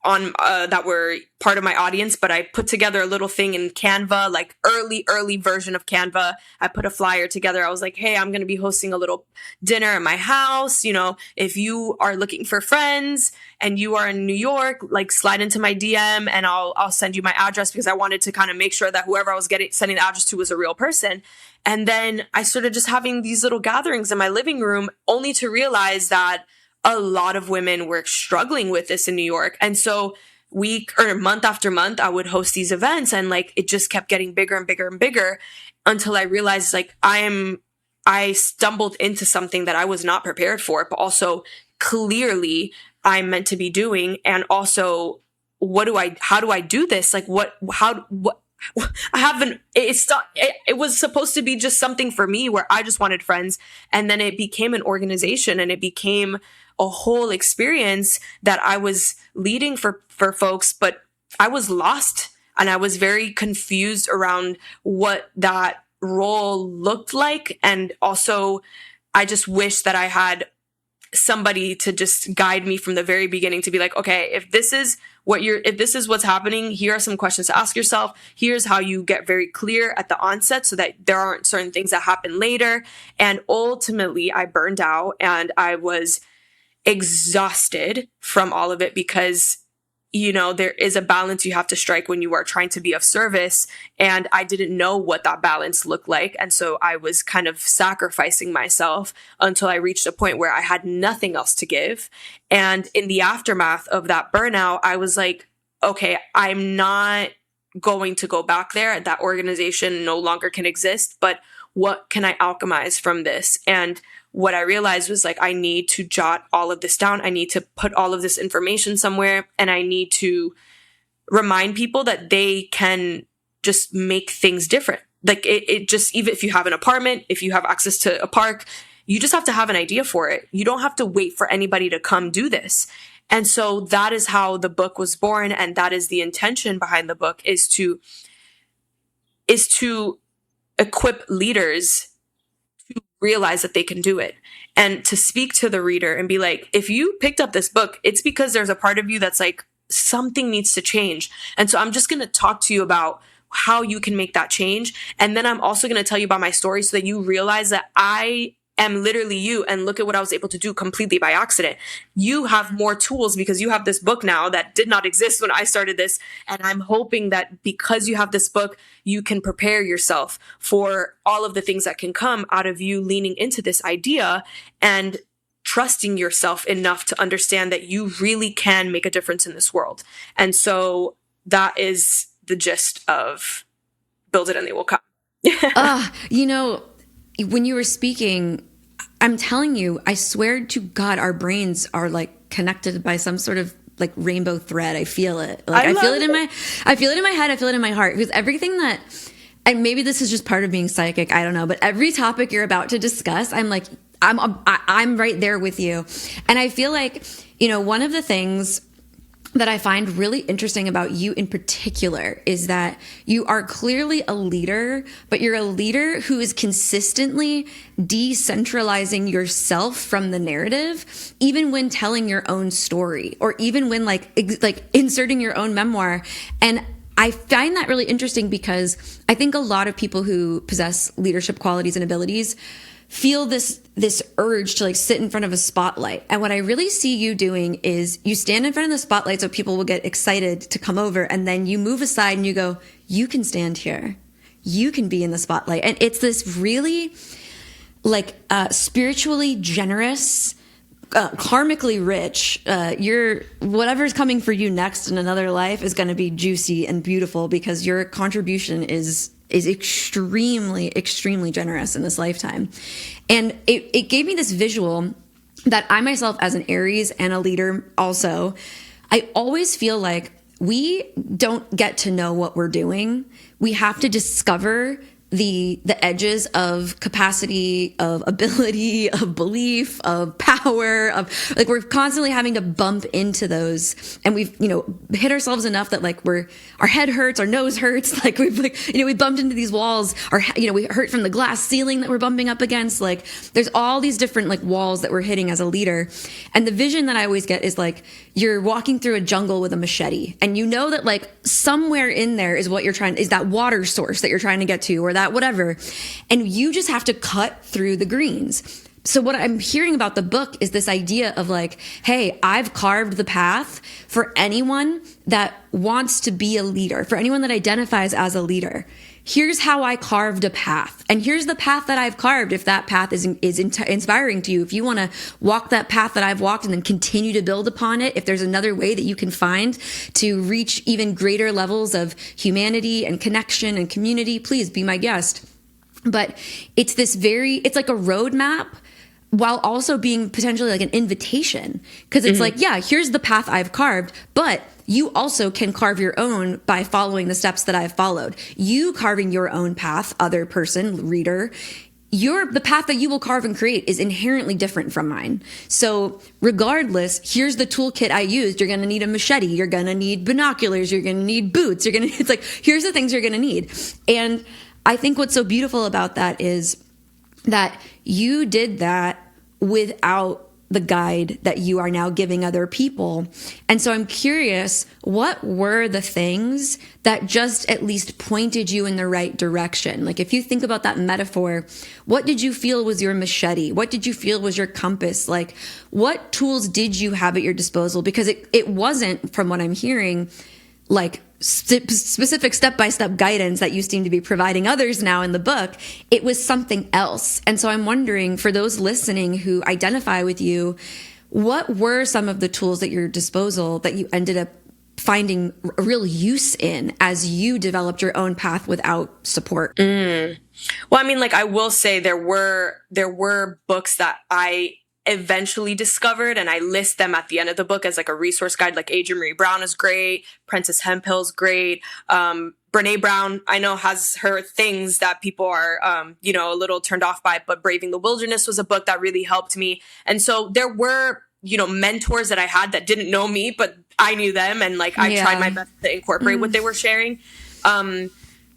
on that were part of my audience, but I put together a little thing in Canva, like early version of Canva. I put a flyer together. I was like, hey, I'm going to be hosting a little dinner at my house. You know, if you are looking for friends and you are in New York, like slide into my DM and I'll send you my address, because I wanted to kind of make sure that whoever I was sending the address to was a real person. And then I started just having these little gatherings in my living room, only to realize that a lot of women were struggling with this in New York. And so month after month, I would host these events, and like it just kept getting bigger and bigger and bigger, until I realized like I stumbled into something that I was not prepared for, but also clearly I'm meant to be doing. And also, how do I do this? Like it was supposed to be just something for me where I just wanted friends. And then it became an organization, and it became a whole experience that I was leading for folks, but I was lost and I was very confused around what that role looked like. And also I just wish that I had somebody to just guide me from the very beginning, to be like, okay, if this is what's happening, here are some questions to ask yourself. Here's how you get very clear at the onset so that there aren't certain things that happen later. And ultimately I burned out and I was exhausted from all of it, because, you know, there is a balance you have to strike when you are trying to be of service. And I didn't know what that balance looked like. And so I was kind of sacrificing myself until I reached a point where I had nothing else to give. And in the aftermath of that burnout, I was like, okay, I'm not going to go back there. That organization no longer can exist, but what can I alchemize from this? And what I realized was like, I need to jot all of this down. I need to put all of this information somewhere, and I need to remind people that they can just make things different. Like it just, even if you have an apartment, if you have access to a park, you just have to have an idea for it. You don't have to wait for anybody to come do this. And so that is how the book was born. And that is the intention behind the book, is to equip leaders to realize that they can do it, and to speak to the reader and be like, if you picked up this book, it's because there's a part of you that's like, something needs to change. And so I'm just going to talk to you about how you can make that change. And then I'm also going to tell you about my story so that you realize that I am literally you, and look at what I was able to do completely by accident. You have more tools because you have this book now that did not exist when I started this. And I'm hoping that because you have this book, you can prepare yourself for all of the things that can come out of you leaning into this idea and trusting yourself enough to understand that you really can make a difference in this world. And so that is the gist of Build It and They Will Come. You know, when you were speaking, I'm telling you, I swear to God, our brains are like connected by some sort of like rainbow thread. I feel it. Like I feel it in my head. I feel it in my heart, because everything that, and maybe this is just part of being psychic, I don't know, but every topic you're about to discuss, I'm like, I'm right there with you. And I feel like, you know, one of the things that I find really interesting about you in particular is that you are clearly a leader, but you're a leader who is consistently decentralizing yourself from the narrative, even when telling your own story, or even when like inserting your own memoir. And I find that really interesting, because I think a lot of people who possess leadership qualities and abilities feel this urge to like sit in front of a spotlight. And what I really see you doing is you stand in front of the spotlight so people will get excited to come over, and then you move aside and you go, you can stand here. You can be in the spotlight. And it's this really like spiritually generous, karmically rich. Whatever's coming for you next in another life is going to be juicy and beautiful, because your contribution is extremely, extremely generous in this lifetime. And it gave me this visual that I myself, as an Aries and a leader also, I always feel like we don't get to know what we're doing. We have to discover the edges of capacity, of ability, of belief, of power, of like we're constantly having to bump into those, and we've hit ourselves enough that like our head hurts, our nose hurts, like we've we bumped into these walls, or we hurt from the glass ceiling that we're bumping up against. Like there's all these different like walls that we're hitting as a leader, and the vision that I always get is like you're walking through a jungle with a machete, and that like somewhere in there is that water source that you're trying to get to, or that whatever, and you just have to cut through the greens. So what I'm hearing about the book is this idea of like, hey, I've carved the path for anyone that wants to be a leader, for anyone that identifies as a leader. Here's how I carved a path, and here's the path that I've carved. If that path is inspiring to you, if you want to walk that path that I've walked and then continue to build upon it, if there's another way that you can find to reach even greater levels of humanity and connection and community, please be my guest. But it's like a roadmap while also being potentially like an invitation, because it's like, yeah, here's the path I've carved, but you also can carve your own by following the steps that I've followed. You carving your own path, other person, reader, the path that you will carve and create is inherently different from mine. So regardless, here's the toolkit I used. You're going to need a machete. You're going to need binoculars. You're going to need boots. It's like, here's the things you're going to need. And I think what's so beautiful about that is that you did that without the guide that you are now giving other people. And so I'm curious, what were the things that just at least pointed you in the right direction? Like if you think about that metaphor, what did you feel was your machete? What did you feel was your compass? Like what tools did you have at your disposal? Because it wasn't, from what I'm hearing, like specific step-by-step guidance that you seem to be providing others now in the book. It was something else. And so I'm wondering, for those listening who identify with you, what were some of the tools at your disposal that you ended up finding a real use in as you developed your own path without support? Well, I mean, like I will say there were books that I eventually discovered, and I list them at the end of the book as like a resource guide. Like Adrienne Marie Brown is great, Prentice Hemphill's great, Brene Brown I know has her things that people are a little turned off by, but Braving the Wilderness was a book that really helped me. And so there were mentors that I had that didn't know me, but I knew them, and like I tried my best to incorporate what they were sharing. But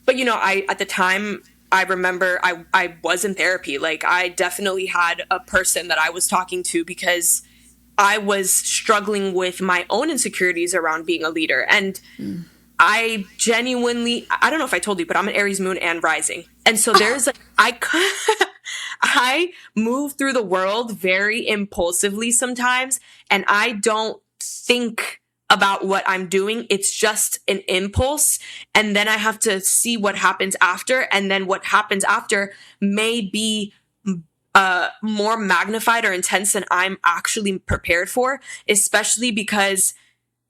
I at the time, I remember I was in therapy. Like I definitely had a person that I was talking to because I was struggling with my own insecurities around being a leader. And I genuinely, I don't know if I told you, but I'm an Aries moon and rising. And so there's I move through the world very impulsively sometimes, and I don't think about what I'm doing. It's just an impulse. And then I have to see what happens after. And then what happens after may be more magnified or intense than I'm actually prepared for, especially because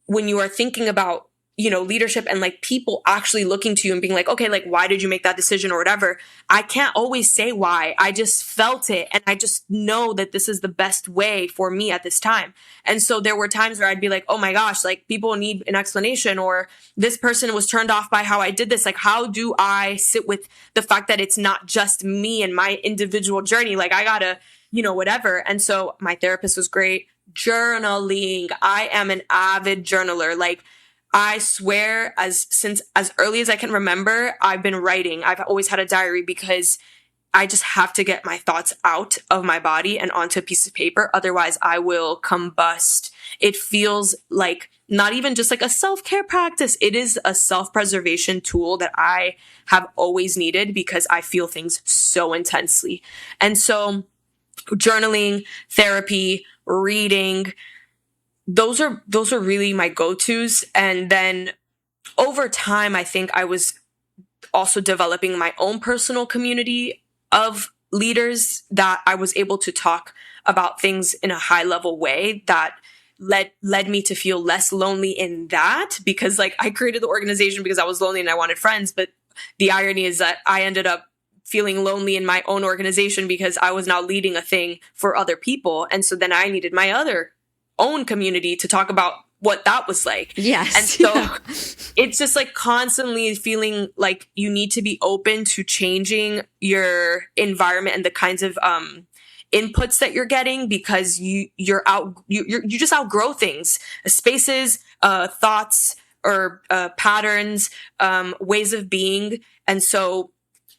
when you are thinking about, leadership and like people actually looking to you and being like, okay, like, why did you make that decision or whatever? I can't always say why. I just felt it. And I just know that this is the best way for me at this time. And so there were times where I'd be like, oh my gosh, like people need an explanation, or this person was turned off by how I did this. Like, how do I sit with the fact that it's not just me and my individual journey? Like I gotta, whatever. And so my therapist was great. Journaling. I am an avid journaler. Like, I swear, as early as I can remember, I've been writing. I've always had a diary because I just have to get my thoughts out of my body and onto a piece of paper. Otherwise, I will combust. It feels like not even just like a self-care practice. It is a self-preservation tool that I have always needed because I feel things so intensely. And so journaling, therapy, reading, those are really my go-tos. And then over time, I think I was also developing my own personal community of leaders that I was able to talk about things in a high level way that led me to feel less lonely in that, because like I created the organization because I was lonely and I wanted friends. But the irony is that I ended up feeling lonely in my own organization because I was now leading a thing for other people. And so then I needed my own community to talk about what that was like. Yes. And so it's just like constantly feeling like you need to be open to changing your environment and the kinds of inputs that you're getting, because you just outgrow things, spaces, thoughts, or patterns, ways of being. And so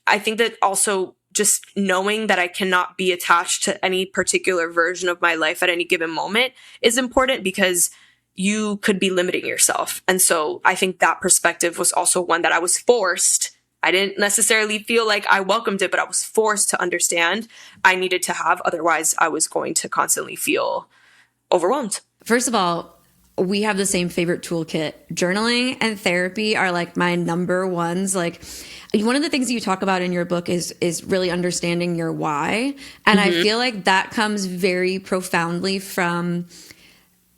I think that also just knowing that I cannot be attached to any particular version of my life at any given moment is important, because you could be limiting yourself. And so I think that perspective was also one that I was forced. I didn't necessarily feel like I welcomed it, but I was forced to understand I needed to have. Otherwise, I was going to constantly feel overwhelmed. First of all, we have the same favorite toolkit. Journaling and therapy are like my number ones. Like, one of the things you talk about in your book is really understanding your why. And I feel like that comes very profoundly from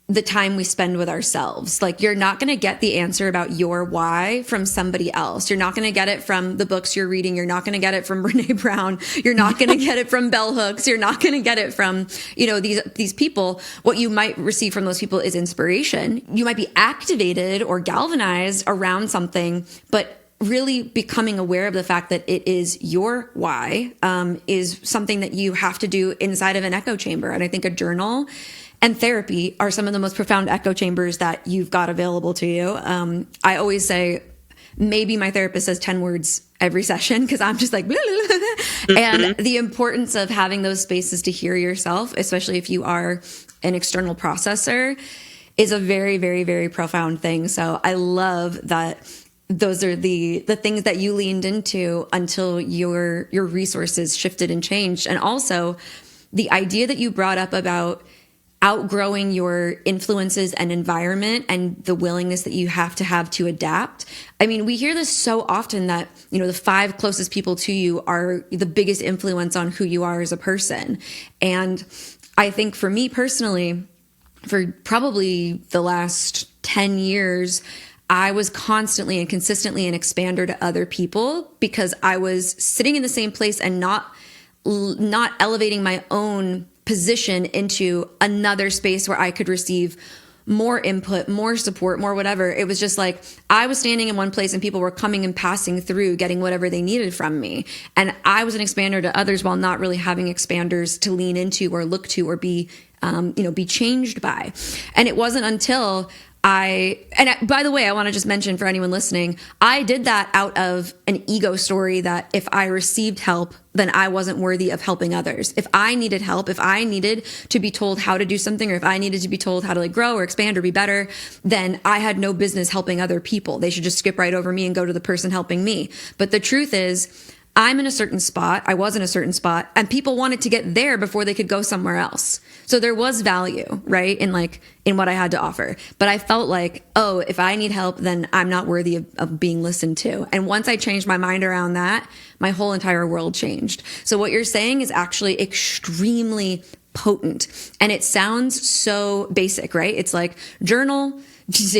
the time we spend with ourselves. Like, you're not going to get the answer about your why from somebody else. You're not going to get it from the books you're reading. You're not going to get it from Brene Brown. You're not going to get it from bell hooks. You're not going to get it from, these people. What you might receive from those people is inspiration. You might be activated or galvanized around something, but really becoming aware of the fact that it is your why is something that you have to do inside of an echo chamber. And I think a journal and therapy are some of the most profound echo chambers that you've got available to you. I always say, maybe my therapist says 10 words every session, because I'm just like, blah, blah, blah. And the importance of having those spaces to hear yourself, especially if you are an external processor, is a very, very, very profound thing. So I love that those are the things that you leaned into until your resources shifted and changed. And also the idea that you brought up about outgrowing your influences and environment and the willingness that you have to adapt. I mean, we hear this so often that, the 5 closest people to you are the biggest influence on who you are as a person. And I think for me personally, for probably the last 10 years, I was constantly and consistently an expander to other people, because I was sitting in the same place and not elevating my own position into another space where I could receive more input, more support, more whatever. It was just like I was standing in one place and people were coming and passing through, getting whatever they needed from me. And I was an expander to others while not really having expanders to lean into or look to or be changed by. And it wasn't until by the way, I want to just mention for anyone listening, I did that out of an ego story that if I received help, then I wasn't worthy of helping others. If I needed help, if I needed to be told how to do something, or if I needed to be told how to grow or expand or be better, then I had no business helping other people. They should just skip right over me and go to the person helping me. But the truth is, I'm in a certain spot. I was in a certain spot, and people wanted to get there before they could go somewhere else. So there was value, right? In what I had to offer. But I felt like, oh, if I need help, then I'm not worthy of being listened to. And once I changed my mind around that, my whole entire world changed. So what you're saying is actually extremely potent. And it sounds so basic, right? It's like journal,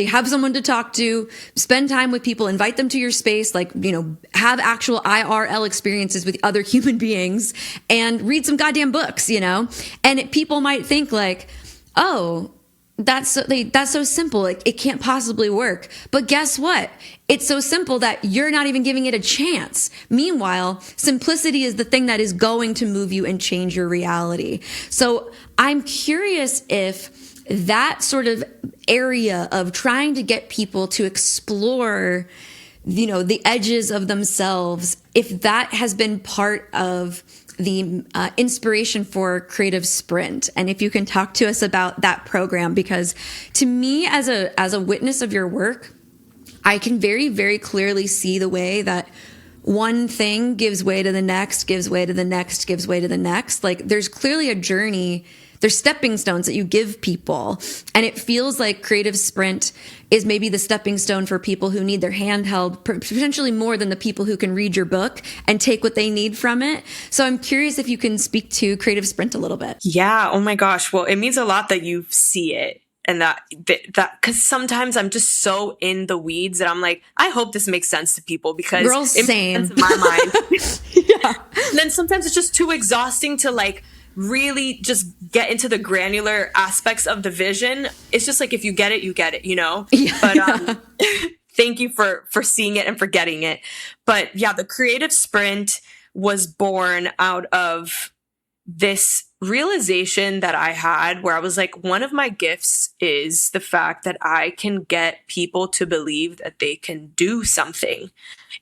have someone to talk to, spend time with people, invite them to your space, have actual IRL experiences with other human beings, and read some goddamn books, And people might think like, oh, that's so simple. It can't possibly work. But guess what? It's so simple that you're not even giving it a chance. Meanwhile, simplicity is the thing that is going to move you and change your reality. So I'm curious if that sort of area of trying to get people to explore, the edges of themselves, if that has been part of the inspiration for Creative Sprint, and if you can talk to us about that program, because to me, as a witness of your work, I can very, very clearly see the way that one thing gives way to the next, gives way to the next, gives way to the next. Like, there's clearly a journey. There's stepping stones that you give people. And it feels like Creative Sprint is maybe the stepping stone for people who need their hand held, potentially more than the people who can read your book and take what they need from it. So I'm curious if you can speak to Creative Sprint a little bit. Yeah. Oh my gosh. Well, it means a lot that you see it. And that, cause sometimes I'm just so in the weeds that I'm like, I hope this makes sense to people, because Girl, it same. makes sense in my mind. Yeah. And then sometimes it's just too exhausting to really just get into the granular aspects of the vision, it's just like, if you get it, you get it, you know? Yeah. But thank you for seeing it and for getting it. But yeah, the creative sprint was born out of this realization that I had, where I was like, one of my gifts is the fact that I can get people to believe that they can do something.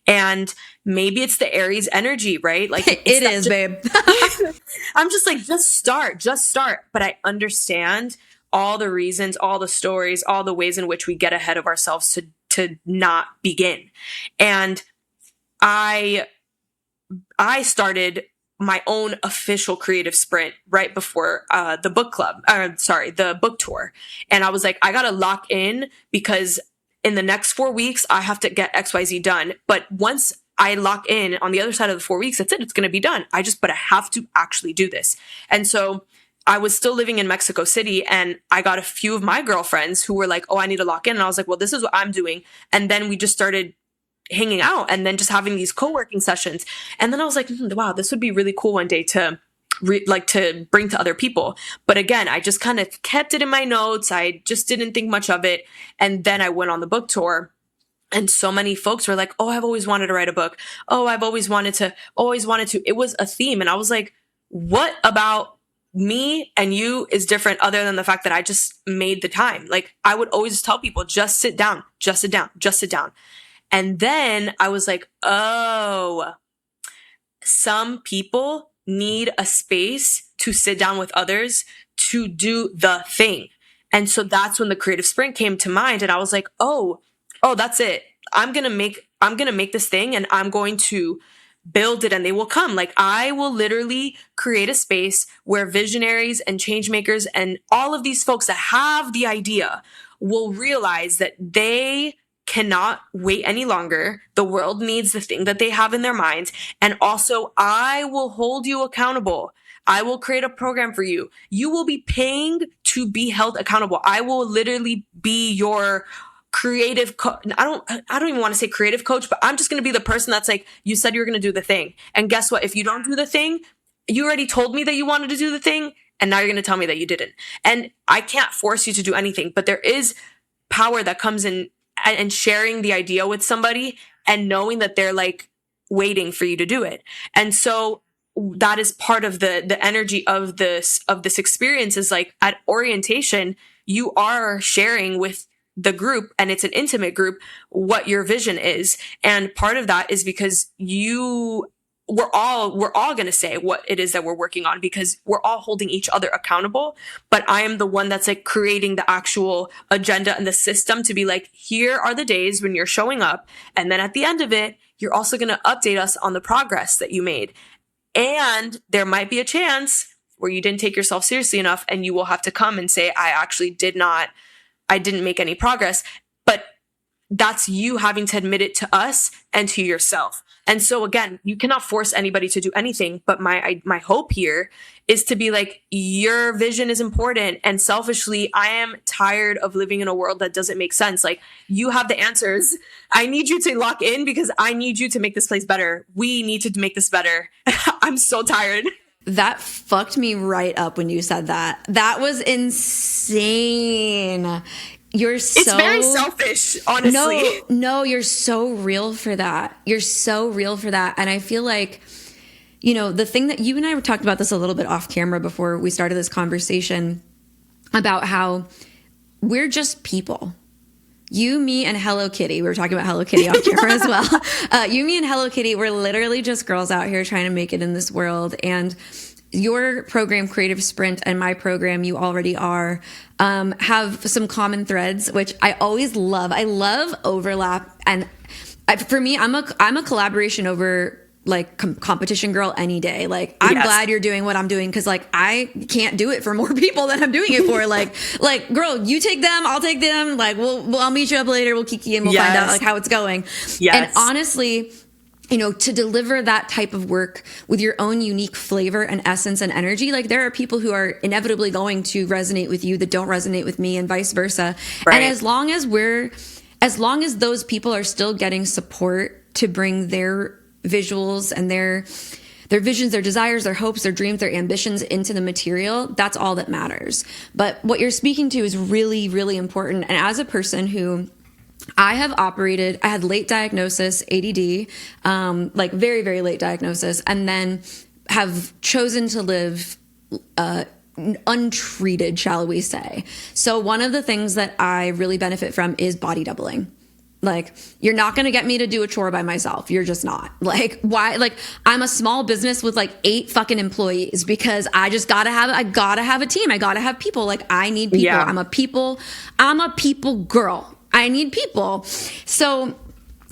And maybe it's the Aries energy, right? Like it is, babe. I'm just like, just start. But I understand all the reasons, all the stories, all the ways in which we get ahead of ourselves to not begin. And I started my own official creative sprint right before the book tour. And I was like, I got to lock in, because in the next 4 weeks, I have to get XYZ done. But once I lock in on the other side of the 4 weeks, that's it. It's going to be done. But I have to actually do this. And so I was still living in Mexico City, and I got a few of my girlfriends who were like, oh, I need to lock in. And I was like, well, this is what I'm doing. And then we just started hanging out and then just having these co-working sessions. And then I was like, wow, this would be really cool one day to to bring to other people. But again, I just kind of kept it in my notes. I just didn't think much of it. And then I went on the book tour, and so many folks were like, oh, I've always wanted to write a book. Oh, I've always wanted to. It was a theme. And I was like, what about me and you is different, other than the fact that I just made the time? Like, I would always tell people, just sit down. And then I was like, oh, some people need a space to sit down with others to do the thing. And so that's when the creative sprint came to mind. And I was like, oh, that's it. I'm going to make this thing, and I'm going to build it, and they will come. Like, I will literally create a space where visionaries and change makers and all of these folks that have the idea will realize that they cannot wait any longer. The world needs the thing that they have in their minds. And also, I will hold you accountable. I will create a program for you. You will be paying to be held accountable. I will literally be your creative I don't even want to say creative coach, but I'm just going to be the person that's like, you said you were going to do the thing. And guess what? If you don't do the thing, you already told me that you wanted to do the thing, and now you're going to tell me that you didn't. And I can't force you to do anything, but there is power that comes in and sharing the idea with somebody and knowing that they're like waiting for you to do it. And so that is part of the energy of this experience, is like, at orientation, you are sharing with the group, and it's an intimate group, what your vision is. And part of that is because we're all going to say what it is that we're working on, because we're all holding each other accountable. But I am the one that's like creating the actual agenda and the system to be like, here are the days when you're showing up. And then at the end of it, you're also going to update us on the progress that you made. And there might be a chance where you didn't take yourself seriously enough, and you will have to come and say, I didn't make any progress. But that's you having to admit it to us and to yourself. And so again, you cannot force anybody to do anything. But my hope here is to be like, your vision is important. And selfishly, I am tired of living in a world that doesn't make sense. Like, you have the answers. I need you to lock in, because I need you to make this place better. We need to make this better. I'm so tired. That fucked me right up when you said that. That was insane. It's very selfish, honestly. No, you're so real for that. And I feel like, the thing that you and I were talking about this a little bit off camera before we started this conversation, about how we're just people. You, me, and Hello Kitty. We were talking about Hello Kitty off camera as well. You, me, and Hello Kitty, we're literally just girls out here trying to make it in this world. And your program, Creative Sprint, and my program, You Already Are, have some common threads, which I always love. I love overlap. And for me, I'm a collaboration over like competition girl any day. Like, I'm glad you're doing what I'm doing, because like, I can't do it for more people than I'm doing it for. like girl, you take them, I'll take them. Like, I'll meet you up later. We'll kiki and we'll find out like how it's going. Yes. And honestly, to deliver that type of work with your own unique flavor and essence and energy, like, there are people who are inevitably going to resonate with you that don't resonate with me, and vice versa. Right. And as long as those people are still getting support to bring their visuals and their their visions, their desires, their hopes, their dreams, their ambitions into the material, that's all that matters. But what you're speaking to is really, really important. And as a person who I had late diagnosis, ADD, like very, very late diagnosis, and then have chosen to live untreated, shall we say. So one of the things that I really benefit from is body doubling. Like, you're not going to get me to do a chore by myself. You're just not. Like, why? Like, I'm a small business with like 8 fucking employees because I gotta have a team. I gotta have people. Like, I need people. Yeah. I'm a people girl. I need people. So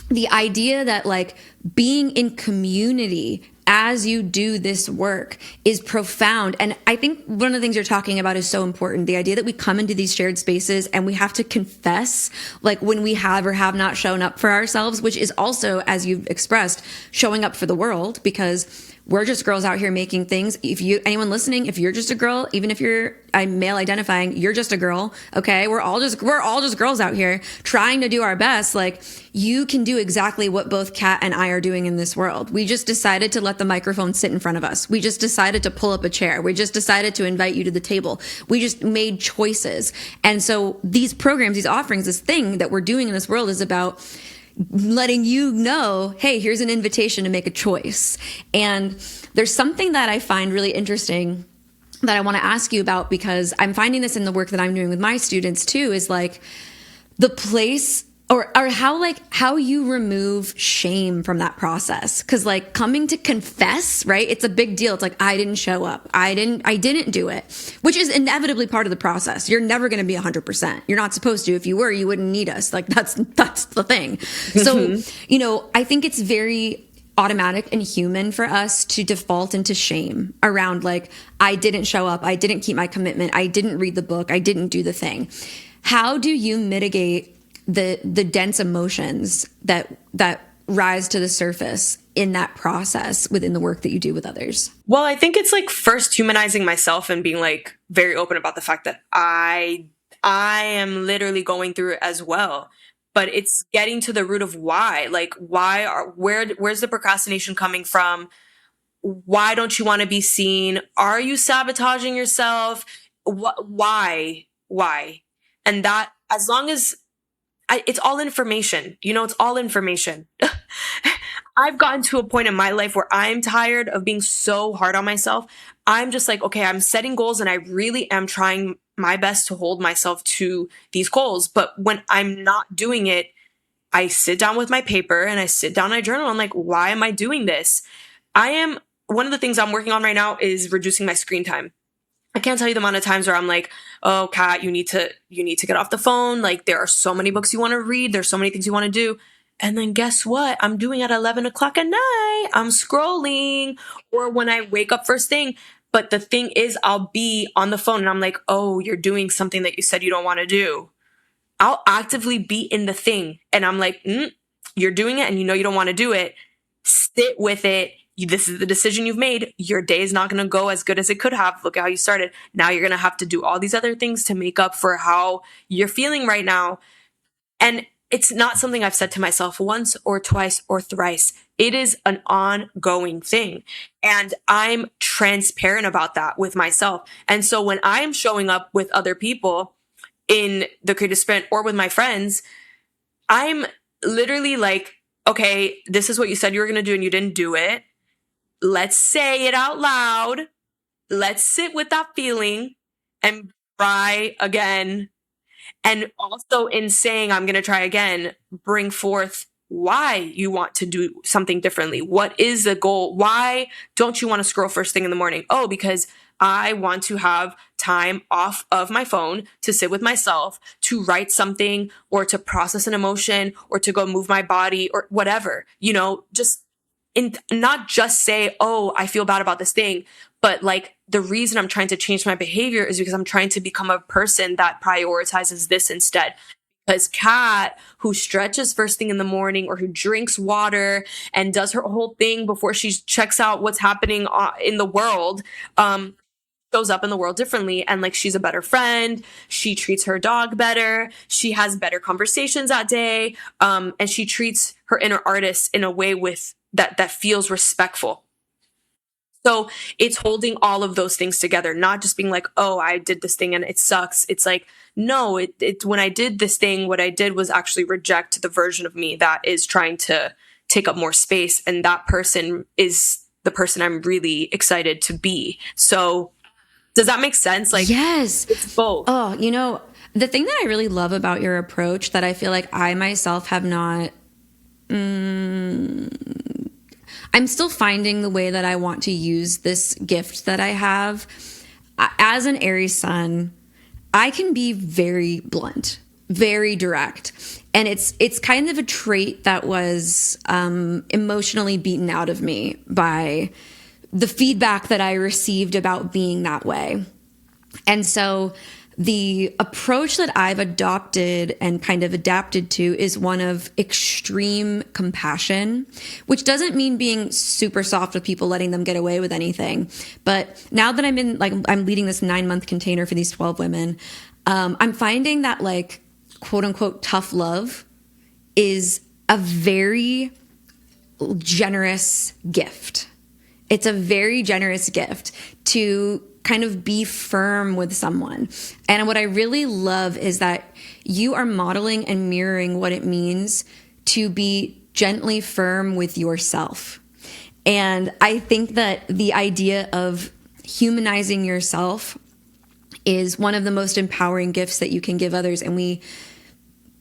the idea that like being in community as you do this work is profound. And I think one of the things you're talking about is so important. The idea that we come into these shared spaces and we have to confess like when we have or have not shown up for ourselves, which is also, as you've expressed, showing up for the world, because we're just girls out here making things. Anyone listening, if you're just a girl, even if you're male identifying, you're just a girl. Okay. We're all just girls out here trying to do our best. Like, you can do exactly what both Kat and I are doing in this world. We just decided to let the microphone sit in front of us. We just decided to pull up a chair. We just decided to invite you to the table. We just made choices. And so these programs, these offerings, this thing that we're doing in this world is about letting you know, hey, here's an invitation to make a choice. And there's something that I find really interesting that I want to ask you about, because I'm finding this in the work that I'm doing with my students too, is like the place or how you remove shame from that process. Cause like coming to confess, right? It's a big deal. It's like, I didn't show up. I didn't do it, which is inevitably part of the process. You're never going to be 100%. You're not supposed to. If you were, you wouldn't need us. Like that's the thing. So, I think it's very automatic and human for us to default into shame around like, I didn't show up. I didn't keep my commitment. I didn't read the book. I didn't do the thing. How do you mitigate the dense emotions that rise to the surface in that process within the work that you do with others? Well, I think it's like first humanizing myself and being like very open about the fact that I am literally going through it as well. But it's getting to the root of why. Like, where's the procrastination coming from? Why don't you want to be seen? Are you sabotaging yourself? Why? And that, as long as it's all information, it's all information. I've gotten to a point in my life where I'm tired of being so hard on myself. I'm just like, okay, I'm setting goals and I really am trying my best to hold myself to these goals. But when I'm not doing it, I sit down with my paper and I sit down and I journal. I'm like, why am I doing this? One of the things I'm working on right now is reducing my screen time. I can't tell you the amount of times where I'm like, oh, Kat, you need to get off the phone. Like, there are so many books you want to read. There's so many things you want to do. And then guess what? I'm doing at 11 o'clock at night. I'm scrolling, or when I wake up first thing. But the thing is, I'll be on the phone and I'm like, oh, you're doing something that you said you don't want to do. I'll actively be in the thing. And I'm like, you're doing it and you know you don't want to do it. Sit with it. This is the decision you've made. Your day is not going to go as good as it could have. Look at how you started. Now you're going to have to do all these other things to make up for how you're feeling right now. And it's not something I've said to myself once or twice or thrice. It is an ongoing thing. And I'm transparent about that with myself. And so when I'm showing up with other people in the creative sprint or with my friends, I'm literally like, okay, this is what you said you were going to do and you didn't do it. Let's say it out loud. Let's sit with that feeling and try again. And also in saying, I'm going to try again, bring forth why you want to do something differently. What is the goal? Why don't you want to scroll first thing in the morning? Oh, because I want to have time off of my phone to sit with myself, to write something or to process an emotion or to go move my body or whatever, just not just say, oh, I feel bad about this thing, but like the reason I'm trying to change my behavior is because I'm trying to become a person that prioritizes this instead. Because Kat, who stretches first thing in the morning or who drinks water and does her whole thing before she checks out what's happening in the world, shows up in the world differently. And like, she's a better friend. She treats her dog better. She has better conversations that day. And she treats her inner artist in a way that feels respectful. So it's holding all of those things together, not just being like, oh, I did this thing and it sucks. It's like, no, when I did this thing, what I did was actually reject the version of me that is trying to take up more space. And that person is the person I'm really excited to be. So does that make sense? Like, Yes. it's both. Oh, you know, the thing that I really love about your approach that I feel like I myself have not, I'm still finding the way that I want to use this gift that I have. As an Aries sun, I can be very blunt, very direct. And it's kind of a trait that was emotionally beaten out of me by the feedback that I received about being that way. And so the approach that I've adopted and kind of adapted to is one of extreme compassion, which doesn't mean being super soft with people, letting them get away with anything. But now that I'm leading this 9-month container for these 12 women, I'm finding that like, quote unquote, tough love is a very generous gift. It's a very generous gift to kind of be firm with someone. And what I really love is that you are modeling and mirroring what it means to be gently firm with yourself. And I think that the idea of humanizing yourself is one of the most empowering gifts that you can give others. And we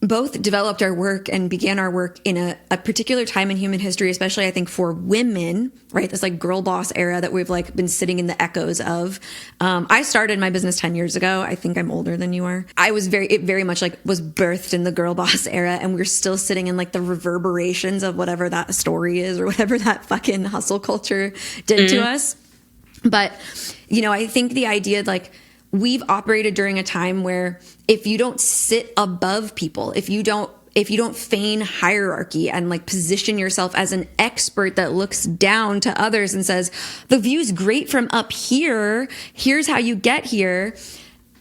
both developed our work and began our work in a particular time in human history, especially I think for women, right? This like girl boss era that we've like been sitting in the echoes of. I started my business 10 years ago. I think I'm older than you are. It very much like was birthed in the girl boss era, and we're still sitting in like the reverberations of whatever that story is or whatever that fucking hustle culture did to us. But, you know, I think the idea like, we've operated during a time where if you don't sit above people, if you don't feign hierarchy and like position yourself as an expert that looks down to others and says, the view's great from up here, here's how you get here,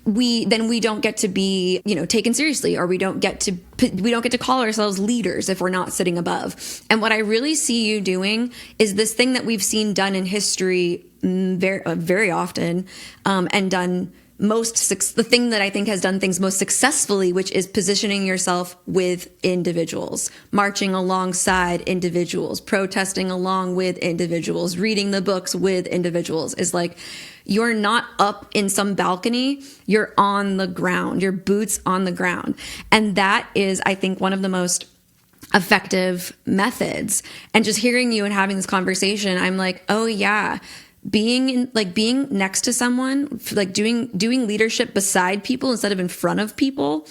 we don't get to be, you know, taken seriously, or we don't get to call ourselves leaders if we're not sitting above. And what I really see you doing is this thing that we've seen done in history very, very often, and done the thing that I think has done things most successfully, which is positioning yourself with individuals, marching alongside individuals, protesting along with individuals, reading the books with individuals. Is like, you're not up in some balcony, you're on the ground, your boots on the ground. And that is, I think, one of the most effective methods. And just hearing you and having this conversation, I'm like, oh yeah, being next to someone, like doing leadership beside people instead of in front of people,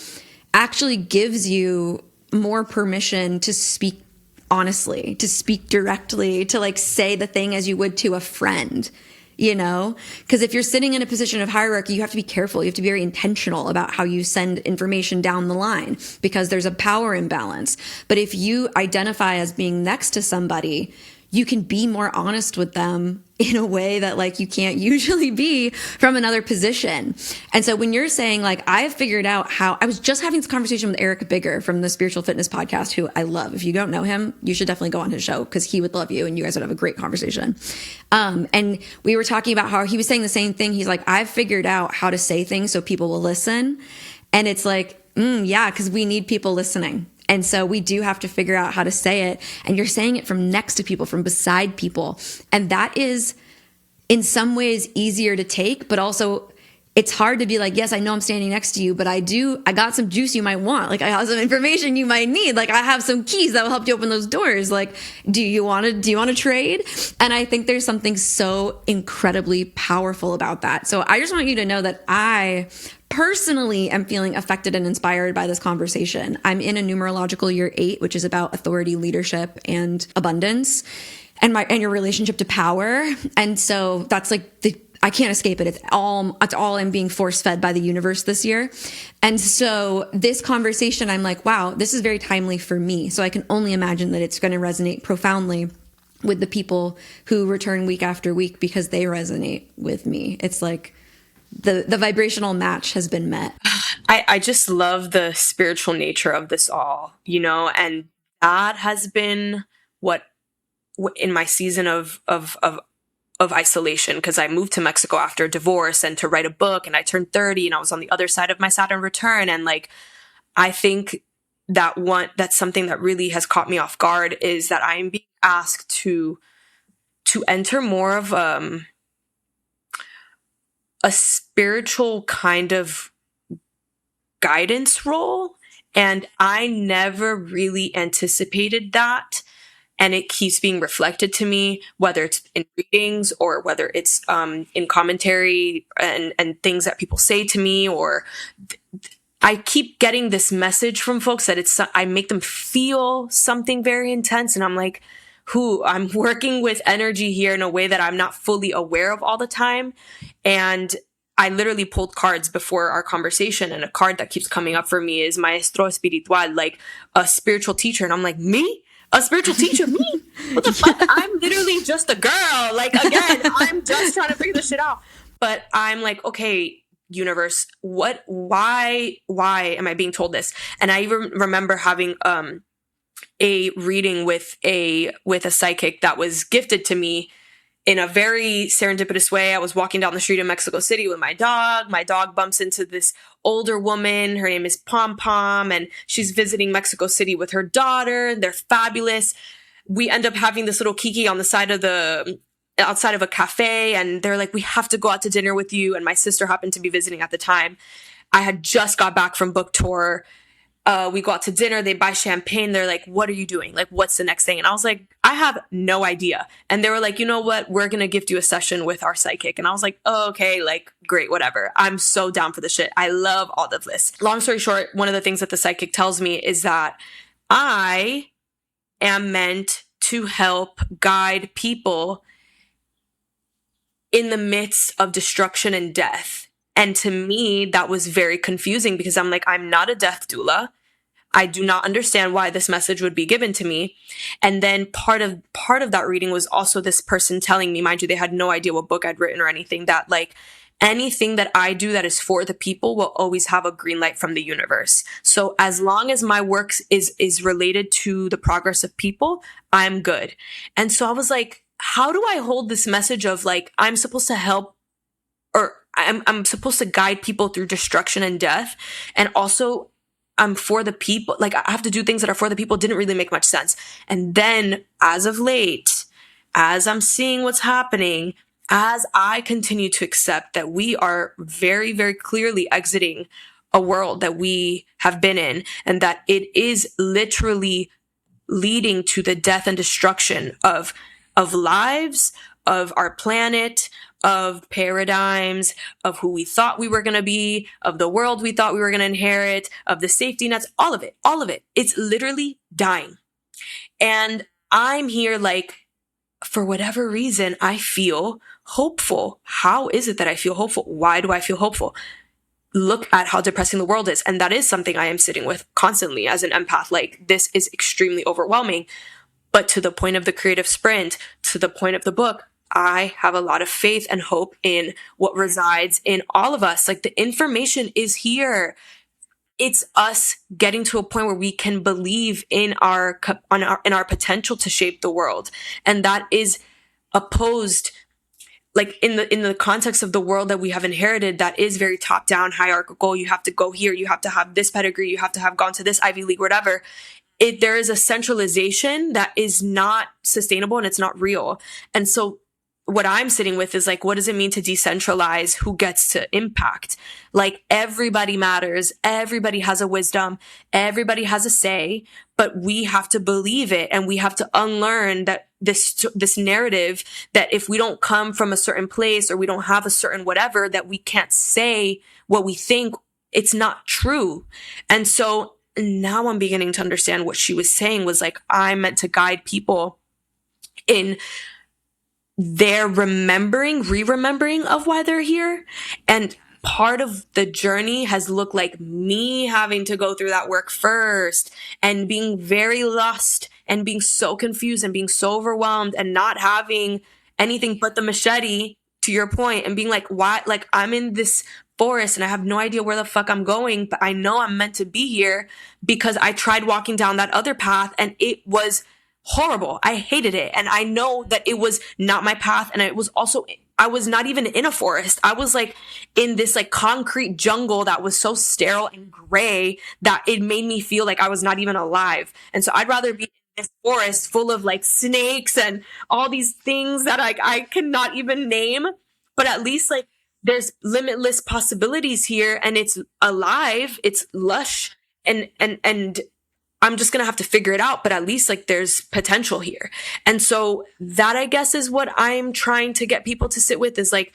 actually gives you more permission to speak honestly, to speak directly, to like say the thing as you would to a friend, you know? Because if you're sitting in a position of hierarchy, you have to be careful. You have to be very intentional about how you send information down the line, because there's a power imbalance. But if you identify as being next to somebody, you can be more honest with them in a way that like you can't usually be from another position. And so when you're saying like, I've figured out how, I was just having this conversation with Eric Bigger from the Spiritual Fitness Podcast, who I love. If you don't know him, you should definitely go on his show, because he would love you and you guys would have a great conversation. And we were talking about how he was saying the same thing. He's like, I've figured out how to say things so people will listen. And it's like, yeah, because we need people listening. And so we do have to figure out how to say it. And you're saying it from next to people, from beside people. And that is in some ways easier to take, but also it's hard to be like, yes, I know I'm standing next to you, but I got some juice you might want. Like I have some information you might need. Like I have some keys that will help you open those doors. Like, do you want to trade? And I think there's something so incredibly powerful about that. So I just want you to know that I personally am feeling affected and inspired by this conversation. I'm in a numerological year 8, which is about authority, leadership, and abundance, and your relationship to power. And so that's like I can't escape it. It's all I'm being force fed by the universe this year. And so this conversation, I'm like, wow, this is very timely for me. So I can only imagine that it's going to resonate profoundly with the people who return week after week, because they resonate with me. It's like the vibrational match has been met. I just love the spiritual nature of this all, you know, and that has been what in my season of of isolation because I moved to Mexico after a divorce and to write a book, and I turned 30 and I was on the other side of my Saturn return. And like, I think that's something that really has caught me off guard, is that I'm being asked to enter more of a spiritual kind of guidance role. And I never really anticipated that. And it keeps being reflected to me, whether it's in readings or whether it's in commentary and things that people say to me, or I keep getting this message from folks that I make them feel something very intense. And I'm like, I'm working with energy here in a way that I'm not fully aware of all the time. And I literally pulled cards before our conversation, and a card that keeps coming up for me is Maestro Espiritual, like a spiritual teacher. And I'm like, me? A spiritual teacher? Me? What the fuck? I'm literally just a girl. Like, again, I'm just trying to figure this shit out. But I'm like, okay, universe, why am I being told this? And I even remember having a reading with a psychic that was gifted to me in a very serendipitous way. I was walking down the street in Mexico City with my dog. My dog bumps into this older woman. Her name is Pom Pom, and she's visiting Mexico City with her daughter. They're fabulous. We end up having this little kiki on the side of outside of a cafe, and they're like, we have to go out to dinner with you. And my sister happened to be visiting at the time. I had just got back from book tour. We go out to dinner, they buy champagne. They're like, what are you doing? Like, what's the next thing? And I was like, I have no idea. And they were like, you know what? We're going to gift you a session with our psychic. And I was like, oh, okay, like, great, whatever. I'm so down for the shit. I love all of this. Long story short, one of the things that the psychic tells me is that I am meant to help guide people in the midst of destruction and death. And to me, that was very confusing because I'm like, I'm not a death doula. I do not understand why this message would be given to me. And then part of that reading was also this person telling me, mind you, they had no idea what book I'd written or anything, that like anything that I do that is for the people will always have a green light from the universe. So as long as my work is related to the progress of people, I'm good. And so I was like, how do I hold this message of like, I'm supposed to help, or I'm supposed to guide people through destruction and death, and also I'm for the people, like I have to do things that are for the people, didn't really make much sense. And then as of late, as I'm seeing what's happening, as I continue to accept that we are very, very clearly exiting a world that we have been in, and that it is literally leading to the death and destruction of lives, of our planet, of paradigms, of who we thought we were going to be, of the world we thought we were going to inherit, of the safety nets, all of it. It's literally dying. And I'm here like, for whatever reason, I feel hopeful. How is it that I feel hopeful? Why do I feel hopeful? Look at how depressing the world is. And that is something I am sitting with constantly as an empath. Like, this is extremely overwhelming. But to the point of the creative sprint, to the point of the book, I have a lot of faith and hope in what resides in all of us. Like, the information is here. It's us getting to a point where we can believe in our potential to shape the world. And that is opposed, like in the context of the world that we have inherited, that is very top down, hierarchical. You have to go here. You have to have this pedigree. You have to have gone to this Ivy League, whatever. There is a centralization that is not sustainable and it's not real. And so what I'm sitting with is like, what does it mean to decentralize who gets to impact? Like, everybody matters. Everybody has a wisdom. Everybody has a say, but we have to believe it. And we have to unlearn that this narrative that if we don't come from a certain place or we don't have a certain whatever, that we can't say what we think. It's not true. And so now I'm beginning to understand what she was saying was like, I'm meant to guide people in their re-remembering of why they're here. And part of the journey has looked like me having to go through that work first and being very lost and being so confused and being so overwhelmed and not having anything but the machete, to your point, and being like, why? Like, I'm in this forest and I have no idea where the fuck I'm going, but I know I'm meant to be here because I tried walking down that other path and it was horrible. I hated it. And I know that it was not my path. And it was also, I was not even in a forest. I was like in this like concrete jungle that was so sterile and gray that it made me feel like I was not even alive. And so I'd rather be in this forest full of like snakes and all these things that I cannot even name, but at least like there's limitless possibilities here, and it's alive, it's lush, and I'm just going to have to figure it out, but at least like there's potential here. And so that, I guess, is what I'm trying to get people to sit with, is like,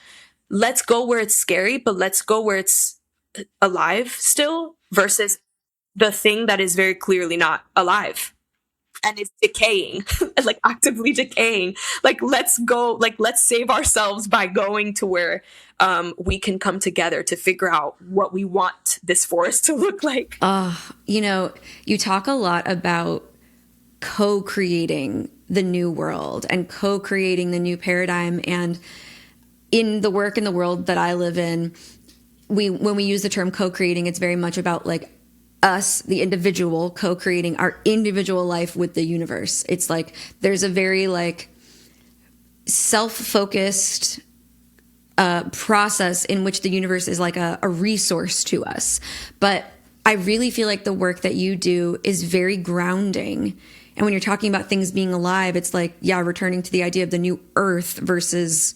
let's go where it's scary, but let's go where it's alive still, versus the thing that is very clearly not alive and is decaying, like actively decaying. Like, let's go, like, let's save ourselves by going to where we can come together to figure out what we want this forest to look like. You know, you talk a lot about co-creating the new world and co-creating the new paradigm. And in the work in the world that I live in, when we use the term co-creating, it's very much about like us, the individual, co-creating our individual life with the universe. It's like there's a very like self-focused process in which the universe is like a resource to us. But I really feel like the work that you do is very grounding. And when you're talking about things being alive, it's like, yeah, returning to the idea of the new earth versus,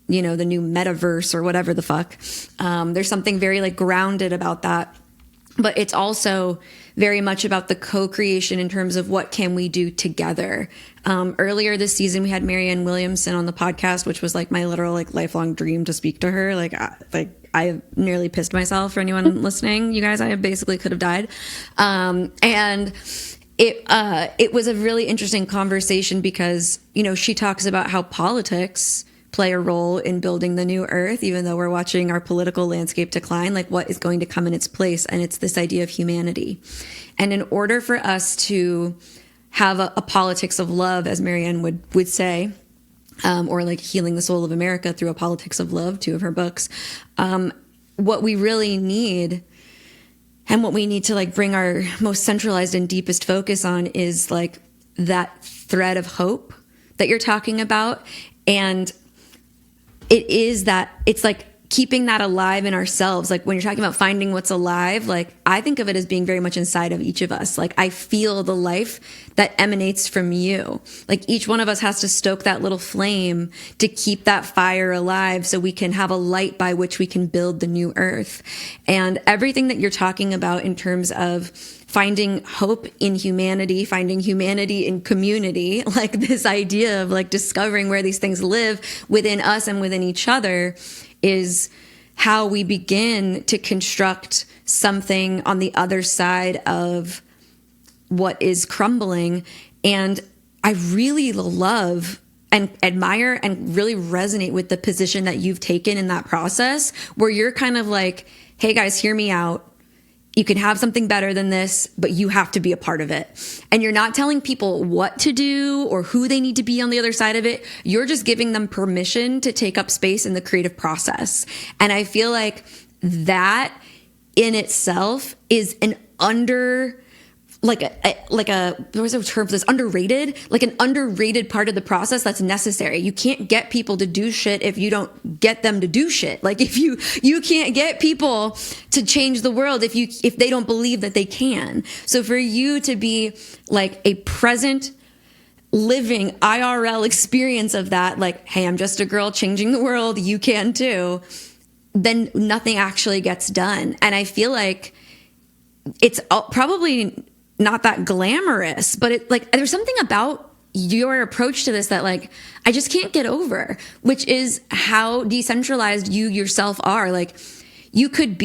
you know, the new metaverse or whatever the fuck. There's something very like grounded about that. But it's also very much about the co-creation in terms of what can we do together. Earlier this season, we had Marianne Williamson on the podcast, which was like my literal like lifelong dream to speak to her. I nearly pissed myself for anyone listening. You guys, I basically could have died. And it was a really interesting conversation because, you know, she talks about how politics play a role in building the new earth, even though we're watching our political landscape decline, like what is going to come in its place. And it's this idea of humanity. And in order for us to have a politics of love, as Marianne would say, or like healing the soul of America through a politics of love, 2 of her books, what we really need and what we need to like bring our most centralized and deepest focus on is like that thread of hope that you're talking about. And it is that it's like keeping that alive in ourselves. Like when you're talking about finding what's alive, like I think of it as being very much inside of each of us. Like I feel the life that emanates from you. Like each one of us has to stoke that little flame to keep that fire alive so we can have a light by which we can build the new earth. And everything that you're talking about in terms of finding hope in humanity, finding humanity in community, like this idea of like discovering where these things live within us and within each other is how we begin to construct something on the other side of what is crumbling. And I really love and admire and really resonate with the position that you've taken in that process, where you're kind of like, hey guys, hear me out. You can have something better than this, but you have to be a part of it. And you're not telling people what to do or who they need to be on the other side of it. You're just giving them permission to take up space in the creative process. And I feel like that in itself is an there's a term for this, underrated, like an underrated part of the process that's necessary. You can't get people to do shit if you don't get them to do shit. Like if you can't get people to change the world if they don't believe that they can. So for you to be like a present living IRL experience of that, like, hey, I'm just a girl changing the world, you can too, then nothing actually gets done. And I feel like it's probably not that glamorous, but it like there's something about your approach to this that like I just can't get over, which is how decentralized you yourself are. Like you could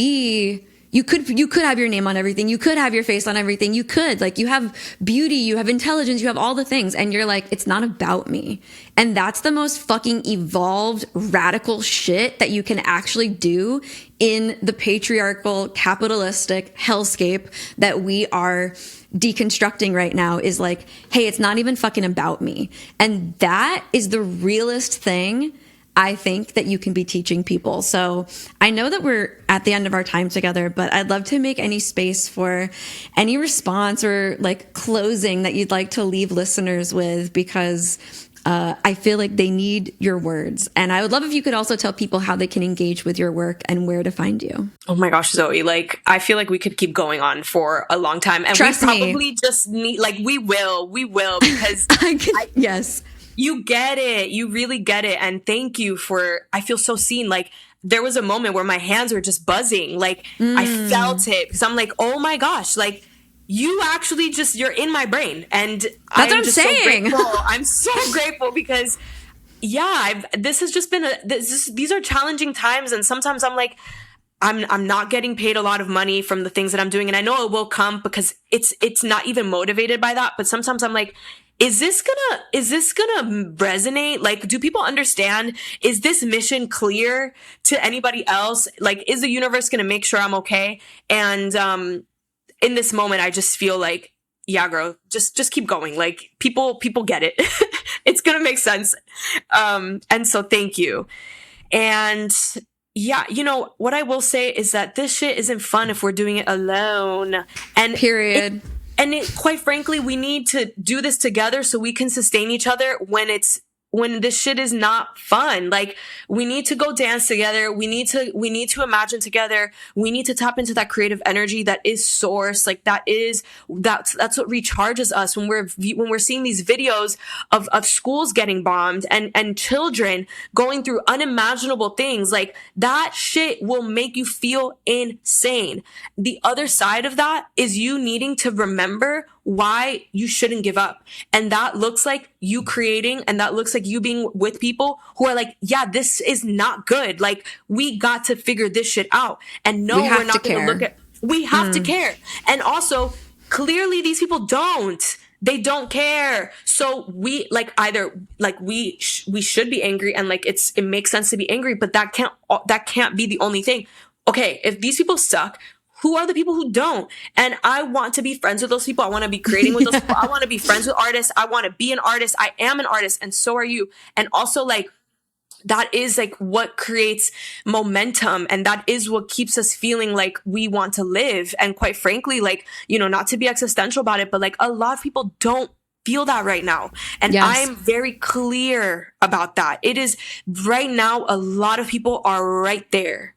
have your name on everything, you could have your face on everything, you could like you have beauty, you have intelligence, you have all the things, and you're like, it's not about me. And that's the most fucking evolved radical shit that you can actually do in the patriarchal capitalistic hellscape that we are deconstructing right now, is like, hey, it's not even fucking about me. And that is the realest thing I think that you can be teaching people. So I know that we're at the end of our time together, but I'd love to make any space for any response or like closing that you'd like to leave listeners with, because I feel like they need your words. And I would love if you could also tell people how they can engage with your work and where to find you. Oh my gosh, Zoe, like I feel like we could keep going on for a long time. And Trust we me. probably just need, like, we will because yes. You get it. You really get it. And thank you I feel so seen. Like there was a moment where my hands were just buzzing. Like I felt it because I'm like, oh my gosh, like you actually you're in my brain. And that's what I'm just saying. So grateful. I'm so grateful because this has just been these are challenging times. And sometimes I'm like, I'm not getting paid a lot of money from the things that I'm doing. And I know it will come because it's not even motivated by that. But sometimes I'm like, is this gonna resonate? Like, do people understand? Is this mission clear to anybody else? Like, is the universe gonna make sure I'm okay? And in this moment, I just feel like, yeah, girl, just keep going. Like, people get it. It's gonna make sense. And so thank you. And yeah, what I will say is that this shit isn't fun if we're doing it alone. And period. Quite frankly, we need to do this together so we can sustain each other when this shit is not fun. Like we need to go dance together. We need to imagine together. We need to tap into that creative energy that is source. Like that's what recharges us when we're seeing these videos of schools getting bombed and children going through unimaginable things. Like that shit will make you feel insane. The other side of that is you needing to remember why you shouldn't give up. And that looks like you creating, and that looks like you being with people who are like, yeah, this is not good. Like we got to figure this shit out. And no, we're not going to look at, we have to care. And also clearly these people don't. They don't care. So we we should be angry, and like it makes sense to be angry, but that can't be the only thing. Okay, if these people suck, who are the people who don't? And I want to be friends with those people. I want to be creating with those people. I want to be friends with artists. I want to be an artist. I am an artist, and so are you. And also like that is like what creates momentum, and that is what keeps us feeling like we want to live. And quite frankly, like, not to be existential about it, but like a lot of people don't feel that right now. And yes. I'm very clear about that. It is right now, a lot of people are right there.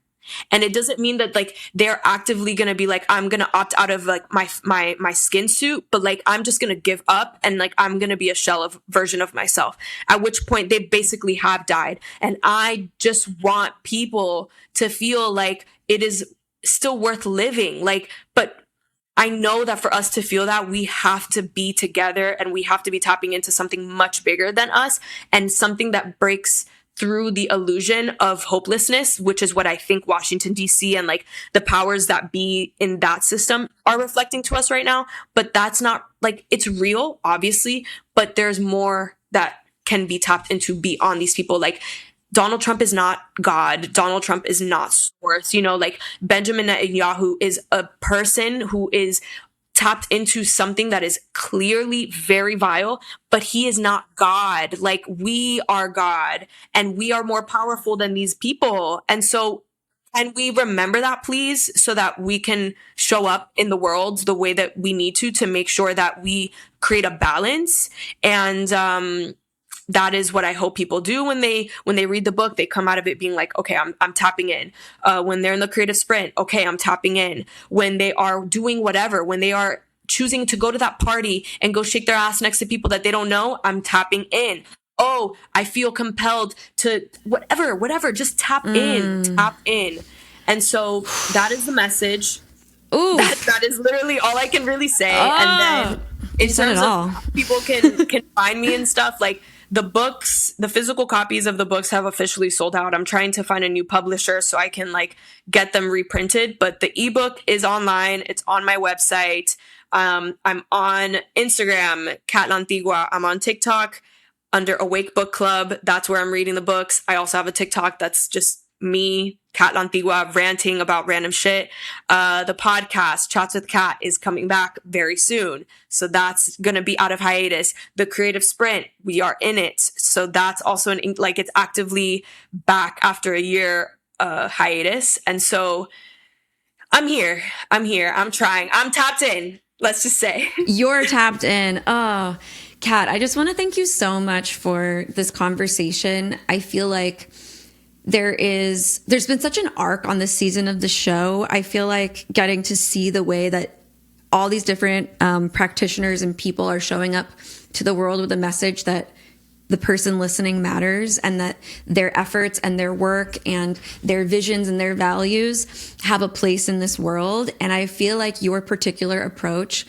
And it doesn't mean that like they're actively going to be like, I'm going to opt out of like my skin suit, but like, I'm just going to give up, and like, I'm going to be a version of myself, at which point they basically have died. And I just want people to feel like it is still worth living. Like, but I know that for us to feel that, we have to be together, and we have to be tapping into something much bigger than us, and something that breaks through the illusion of hopelessness, which is what I think Washington, D.C. and like the powers that be in that system are reflecting to us right now. But that's not like, it's real, obviously, but there's more that can be tapped into beyond these people. Like Donald Trump is not God. Donald Trump is not source. Like Benjamin Netanyahu is a person who is tapped into something that is clearly very vile, but he is not God. Like we are God, and we are more powerful than these people. And so, can we remember that, please, so that we can show up in the world the way that we need to make sure that we create a balance. And that is what I hope people do when they read the book. They come out of it being like, okay, I'm tapping in. When they're in the creative sprint, okay, I'm tapping in. When they are doing whatever, when they are choosing to go to that party and go shake their ass next to people that they don't know, I'm tapping in. Oh, I feel compelled to whatever, just tap in. And so that is the message. Ooh. That is literally all I can really say. And then in terms of how people can find me and stuff, like the books, the physical copies of the books have officially sold out. I'm trying to find a new publisher so I can like get them reprinted, but the ebook is online. It's on my website. I'm on Instagram, Cat Lantigua. I'm on TikTok under Awake Book Club. That's where I'm reading the books. I also have a TikTok that's just me, Kat Lantigua, ranting about random shit. The podcast, Chats with Kat, is coming back very soon. So that's going to be out of hiatus. The Creative Sprint, we are in it. So that's also it's actively back after a year hiatus. And so I'm here. I'm trying. I'm tapped in. Let's just say. You're tapped in. Oh, Kat, I just want to thank you so much for this conversation. I feel like there's been such an arc on this season of the show. I feel like getting to see the way that all these different practitioners and people are showing up to the world with a message that the person listening matters, and that their efforts and their work and their visions and their values have a place in this world. And I feel like your particular approach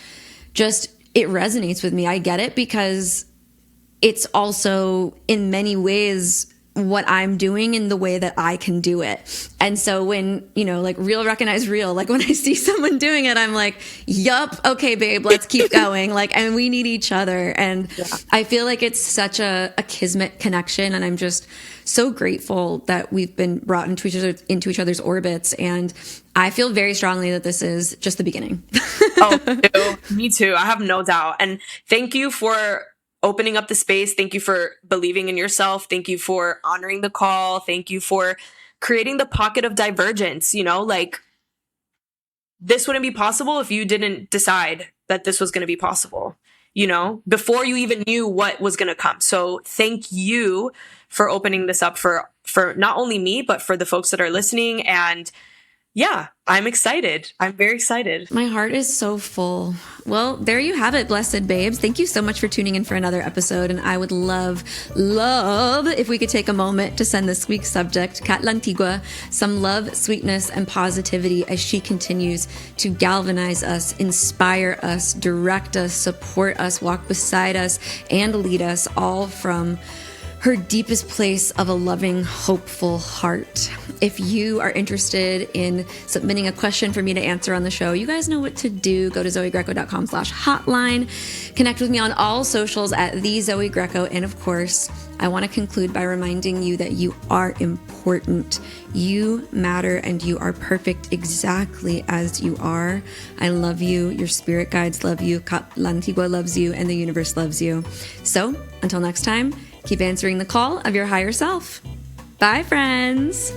it resonates with me. I get it because it's also in many ways what I'm doing in the way that I can do it. And so when, real recognize real, like when I see someone doing it, I'm like, yup, okay, babe, let's keep going. And we need each other. And yeah. I feel like it's such a kismet connection. And I'm just so grateful that we've been brought into each other's orbits. And I feel very strongly that this is just the beginning. Me too. I have no doubt. And thank you for opening up the space. Thank you for believing in yourself. Thank you for honoring the call. Thank you for creating the pocket of divergence. This wouldn't be possible if you didn't decide that this was going to be possible, before you even knew what was going to come. So thank you for opening this up for not only me, but for the folks that are listening. And yeah, I'm excited. I'm very excited. My heart is so full. Well, there you have it, blessed babes. Thank you so much for tuning in for another episode. And I would love if we could take a moment to send this week's subject, Kat Lantigua, some love, sweetness, and positivity as she continues to galvanize us, inspire us, direct us, support us, walk beside us, and lead us, all from her deepest place of a loving, hopeful heart. If you are interested in submitting a question for me to answer on the show, you guys know what to do. Go to zoegreco.com/hotline. Connect with me on all socials at @thezoegreco. And of course, I want to conclude by reminding you that you are important. You matter, and you are perfect exactly as you are. I love you. Your spirit guides love you. Lantigua loves you, and the universe loves you. So until next time, keep answering the call of your higher self. Bye, friends.